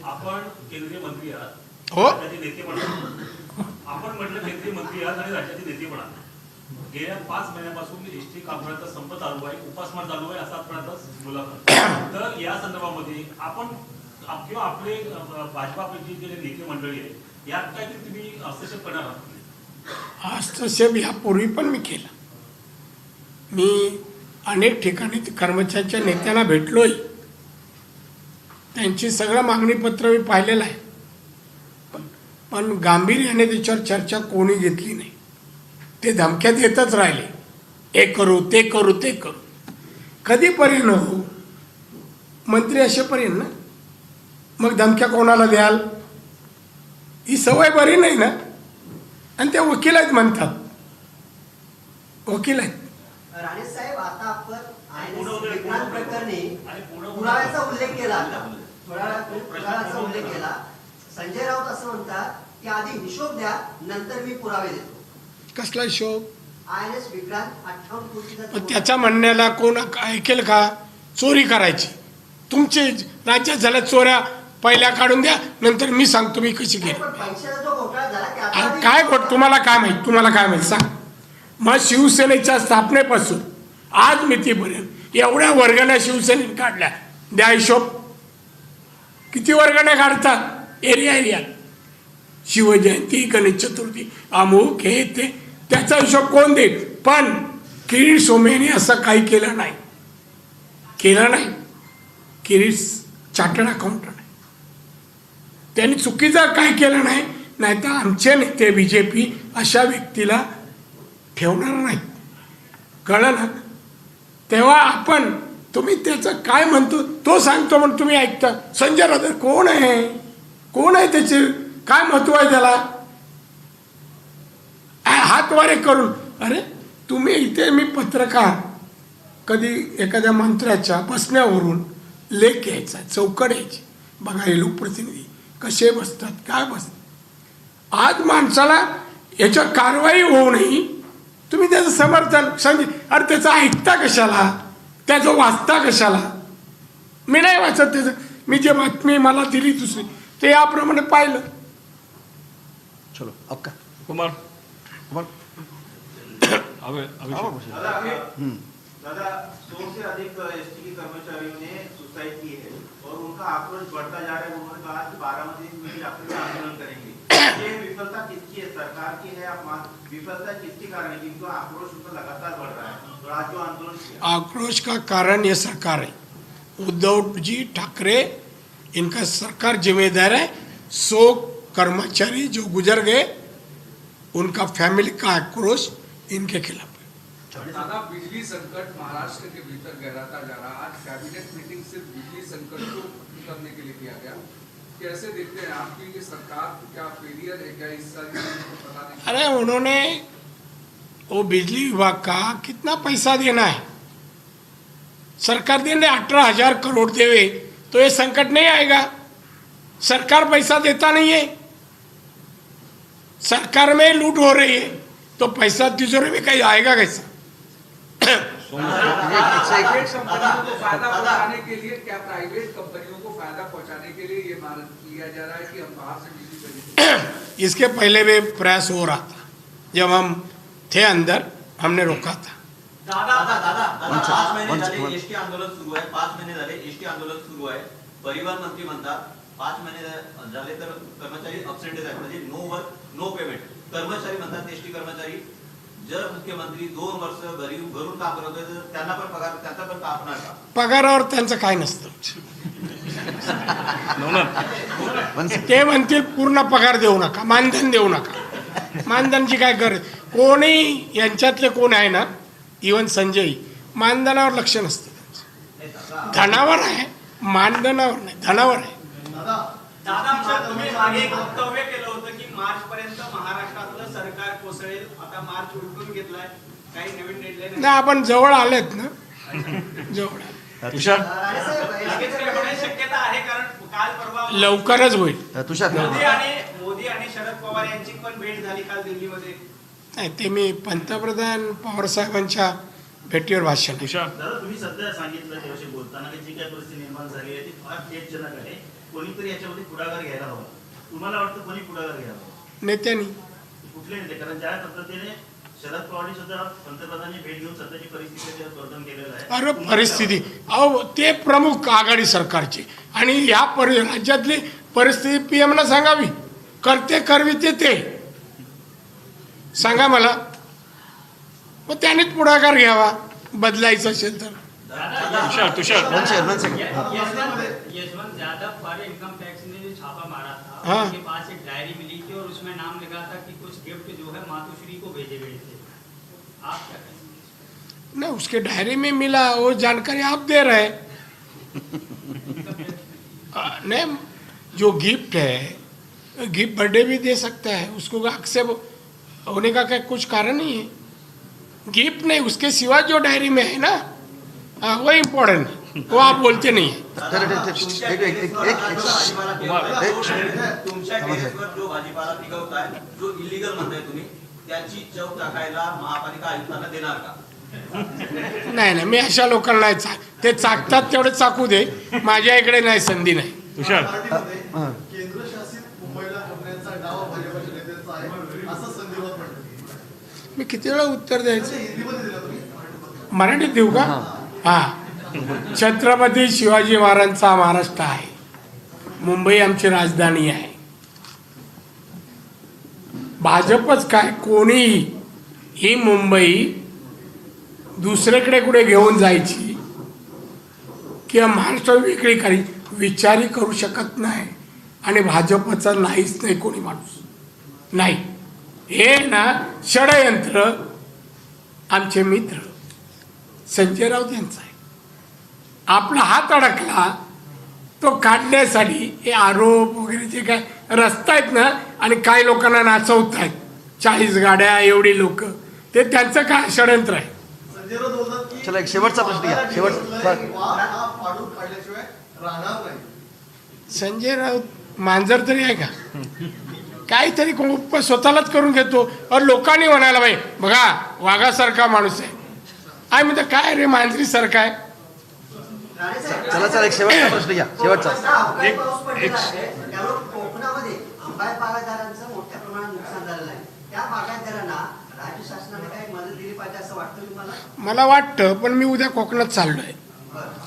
आपण केंद्रीय मंत्री आहात, हो, राज्याचे नेते पण आहात. आपण म्हटलं केंद्रीय मंत्री आहात आणि राज्याचे नेते पण आहात. गेल्या 5 महिन्यापासून एसटी कामगारांचा संप चालू आहे, उपासमार चालू आहे, असा आपण आता बोलत. तर या संदर्भामध्ये आपण किंवा आपले भाजपापैकी जे नेते मंडळी आहे, यात काहीतरी तुम्ही हस्तक्षेप करणार आहात? हस्तक्षेप यापूर्वी पण मी केला. मी अनेक ठिकाणी कर्मचाऱ्यांच्या नेत्यांना भेटलोय, त्यांची सगळं मागणीपत्र मी पाहिलेलं आहे, पण गांभीर्याने त्याच्यावर चर्चा कोणी घेतली नाही. ते धमक्यात येतच राहिले, हे करू ते करू ते करू. कधीपर्यंत हो मंत्री असेपर्यंत ना, मग धमक्या कोणाला द्याल, ही सवय बरी नाही ना. आणि ते वकील आहेत म्हणतात, वकील आहेत. राणे साहेब, आता आपण विक्रांत प्रकरणी पुराव्याचा उल्लेख केला, पुराव्याचा उल्लेख केला. संजय राऊत असं म्हणतात की आधी हिशोब द्या, नंतर मी पुरावे देतो. कसला हिशोब? INS विक्रांत 58 कोटीचा. पण त्याच्या म्हणण्याला कोण ऐकेल का? चोरी करायची, तुमचे राज्यात झाल्या चोऱ्या पहिल्या काढून द्या, नंतर मी सांगतो मी कशी केली. पैशाचा जो घोटाळा झाला त्याचा काय तुम्हाला काय माहित सांग. मग शिवसेनेच्या स्थापनेपासून आज मितीपर्यंत एवढ्या वर्गाने शिवसेनेने काढल्या, द्या हिशोब. किती वर्गाने काढतात एरिया, शिवजयंती, गणेश चतुर्थी, अमुक हे ते, त्याचा हिशोब कोण देईल? पण किरीट सोमय्यांनी असं काही केलं नाही. किरीट चार्टर्ड अकाउंटंट आहे, त्यांनी चुकीचं काय केलं नाही. नाहीतर आमचे नेते BJP अशा व्यक्तीला ठेवणार नाही, कळलं ना. तेव्हा आपण, तुम्ही त्याचं काय म्हणतो तो सांगतो म्हणून तुम्ही ऐकता. संजय राऊत कोण आहे, त्याचे काय महत्व आहे त्याला? हातवारे करून, अरे तुम्ही इथे, मी पत्रकार, कधी एखाद्या मंत्र्याच्या बसण्यावरून लेख यायचा, चौकड यायची, बघा हे लोकप्रतिनिधी कसे बसतात, काय बसतात. आज माणसाला याच्यावर कारवाई होऊ नये, तुम्ही त्याचं समर्थन अरे त्याचं ऐकता कशाला, त्याचं वाचता कशाला? मी नाही वाचत त्याचं, मी जे बातमी मला दिली दुसरी ते याप्रमाणे पाहिलं. चलो आपका कुमार दादा, 100 से अधिक एसटी के कर्मचारियों ने सुसाइड की है और उनका आक्रोश बढ़ता जा रहा है. उन्होंने कहा कि 12 में डॉक्टर आंदोलन करेंगे. ये विफलता किसकी है, सरकार की है? विफलता किसके कारण है, जिनका आक्रोश उनका लगातार बढ़ रहा है? तो आज जो आंदोलन किया, आक्रोश का कारण ये सरकार है. उद्धवजी ठाकरे इनका सरकार जिम्मेदार है। 100 कर्मचारी जो गुजर गए उनका फैमिली का आक्रोश इनके खिलाफ है। दादा, बिजली संकट महाराष्ट्र के भीतर गहराता जा रहा। आज कैबिनेट मीटिंग सिर्फ बिजली संकट को करने के लिए किया गया। कैसे देखते हैं आपकी ये सरकार क्या फेलियर है क्या इस साल? पता नहीं। अरे उन्होंने वो बिजली विभाग का कितना पैसा देना है, सरकार देने 18,000 करोड़ देवे तो ये संकट नहीं आएगा। सरकार पैसा देता नहीं है, सरकार में लूट हो रही है तो पैसा तिजोरी में कहीं आएगा कैसा? प्राइवेट कंपनियों को फायदा पहुंचाने के लिए क्या प्राइवेट कंपनियों को फायदा पहुंचाने के लिए ये मान लिया जा रहा है कि हम बाहर से बिजली खरीदें? इसके पहले भी प्रयास हो रहा था, जब हम थे अंदर हमने रोका था। दादा 5 महिने झाले एसटी आंदोलन सुरू आहे. 5 महिने झाले एसटी आंदोलन सुरू आहे. परिवहन मंत्री म्हणतात 5 महिने झाले तर कर्मचारी अब्सेंटेज आहेत, म्हणजे नो वर्क नो पेमेंट. कर्मचारी म्हणतात एसटी कर्मचारी जर मुख्यमंत्री 2 वर्ष घरून काम करत होते तर त्यांना पण पगार त्यांचा पण कापणार का? पगारावर त्यांचं काय नसतं, ते म्हणतील पूर्ण पगार देऊ नका, मानधन देऊ नका. मानधनची काय गरज? कोणी यांच्यातले कोण आहे ना, इवन संजय, मानधनावर लक्ष नसतं त्यांचं. धनावर आहे, मानधनावर नाही, धनावर आहे. दादा, तुम्ही मागे एक वक्तव्य केलं होतं की मार्च पर्यंत महाराष्ट्रातलं सरकार कोसळेल. आता मार्च उलटून घेतलाय, काही नवीन डेडलाईन नाही, आपण जवळ आलेत ना, जवळ आले. तुषार होण्याची शक्यता आहे? कारण काल परवा लवकरच होईल. तुषार मोदी आणि शरद पवार यांची पण भेट झाली काल दिल्लीमध्ये. नाही, ते मी पंतप्रधान पवार साहेबांच्या भेटीवर भाषण. दादा, तुम्ही सध्या सांगितलं त्याविषयी बोलताना की जी काय परिस्थिती निर्माण झाली आहे ती फार खेदजनक आहे. कोणीतरी याच्यामध्ये पुढाकार घ्यायला हवा. तुम्हाला वाटतं कोणी पुढाकार घ्यायला हवा? नेत्यांनी. कुठले नेते? कारण ज्या पद्धतीने शरद पवारांनी सुद्धा पंतप्रधानांनी भेट घेऊन सध्याची परिस्थिती वर्णन केलेलं आहे. अरे परिस्थिती, अहो ते प्रमुख आघाडी सरकारचे, आणि या राज्यातली परिस्थिती PM ना सांगावी. करते करविते ते सांगा मला, मग त्यानेच पुढाकार घ्यावा बदलायचं असेल तर. यशवंत यादव पर इनकम टैक्स ने जो छापा मारा था, हाँ। उनके पास एक डायरी मिली थी और उसमें नाम लिखा था कि कुछ गिफ्ट जो है मातोश्री को भेजे गए थे. आप क्या कहेंगे? ना, उसके डायरी में मिला, वो जानकारी आप दे रहे. नहीं, जो गिफ्ट है, गिफ्ट बर्थडे भी दे सकता है, उसको आक्षेप होने का क्या कुछ कारण नहीं है. गिफ्ट नहीं, उसके सिवा जो डायरी में है ना, वो इम्पोर्टेंट है, वो आप बोलते नहीं है. तुमच्या टेरेसवर जो भाजीपाला पिकवताय, जो इलिगल म्हणताय तुम्ही, त्याची चव चाखायला महापालिका आयुक्तांना देणार का? नाही नाही, मी अशा लोकांना नाही ते चाकतात तेवढे चाकू दे, माझ्या इकडे नाही, संधी नाही. केंद्रशासित मुंबईला करण्याचा डाव भाजपच्या नेत्यांचा आहे असं संदर्भात म्हणतात. मी किती वेळा उत्तर द्यायचं? हिंदीमध्ये दिला तुम्ही? मराठीत देऊ का? हा. छत्रपती शिवाजी महाराजांचा महाराष्ट्र आहे, मुंबई आमची राजधानी आहे. भाजपच काय, कोणीही ही मुंबई दुसरीकडे कुठे घेऊन जायची किंवा महाराष्ट्र वेगळी काही विचारही करू शकत नाही. आणि भाजपचा नाहीच नाही कोणी माणूस नाही. हे ना षडयंत्र आमचे मित्र संजय राऊत यांचा आहे. आपला हात अडकला तो काढण्यासाठी हे आरोप वगैरे जे काय रस्ता आहेत ना, आणि काही लोकांना नाचवत आहेत, 40 गाड्या, एवढी लोक, ते त्यांचं काय षडयंत्र आहे. संजय राऊत बोलतात की चला, एक शेवटचा प्रश्न घ्या. शेवटचा. वाद हा फाडून काढल्याशिवाय राहणार नाही. संजय राऊत मांजर तरी आहे का? काहीतरी स्वतःलाच करून घेतो. और लोकांनी म्हणायला बाई बघा वाघासारखा माणूस आहे. आय म्हणजे काय रे मांजरीसारखा आहे. चला, एक शेवटचा प्रश्न घ्या. शेवटचा. पाऊस पडलेला आहे, त्यामुळे कोकणामध्ये आंबा बागायतदारांचं मोठ्या प्रमाणात नुकसान झालेलं आहे. त्या बागायतदारांना राज्य शासनाने काही मदत दिली पाहिजे असं वाटतं तुम्हाला? मला वाटतं, पण मी उद्या कोकणात चाललो आहे.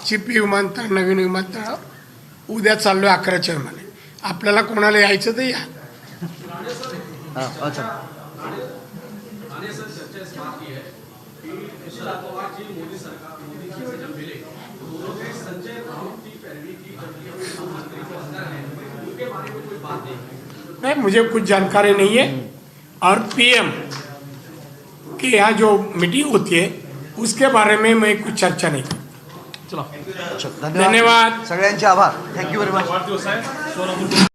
चिपी विमानतळ, नवीन विमानतळ उद्या चाललो आहे 11च्या विमाने. आपल्याला कोणाला यायचं तर या. अच्छा. आने सर चर्चा इस बात की है कि शरद पवार जी मोदी सरकार मोदी जी से जब मिले तो उन्होंने संजय राउत की पैरवी की, जबकि अपने मंत्री को बारे में कोई बात नहीं। नहीं, मुझे कुछ जानकारी नहीं है। और पीएम की यहाँ जो मीटिंग होती है उसके बारे में मैं कुछ चर्चा नहीं करता। चलो, धन्यवाद। सगळ्यांचे आभार. Thank you very much. वाढदिवस आहे 16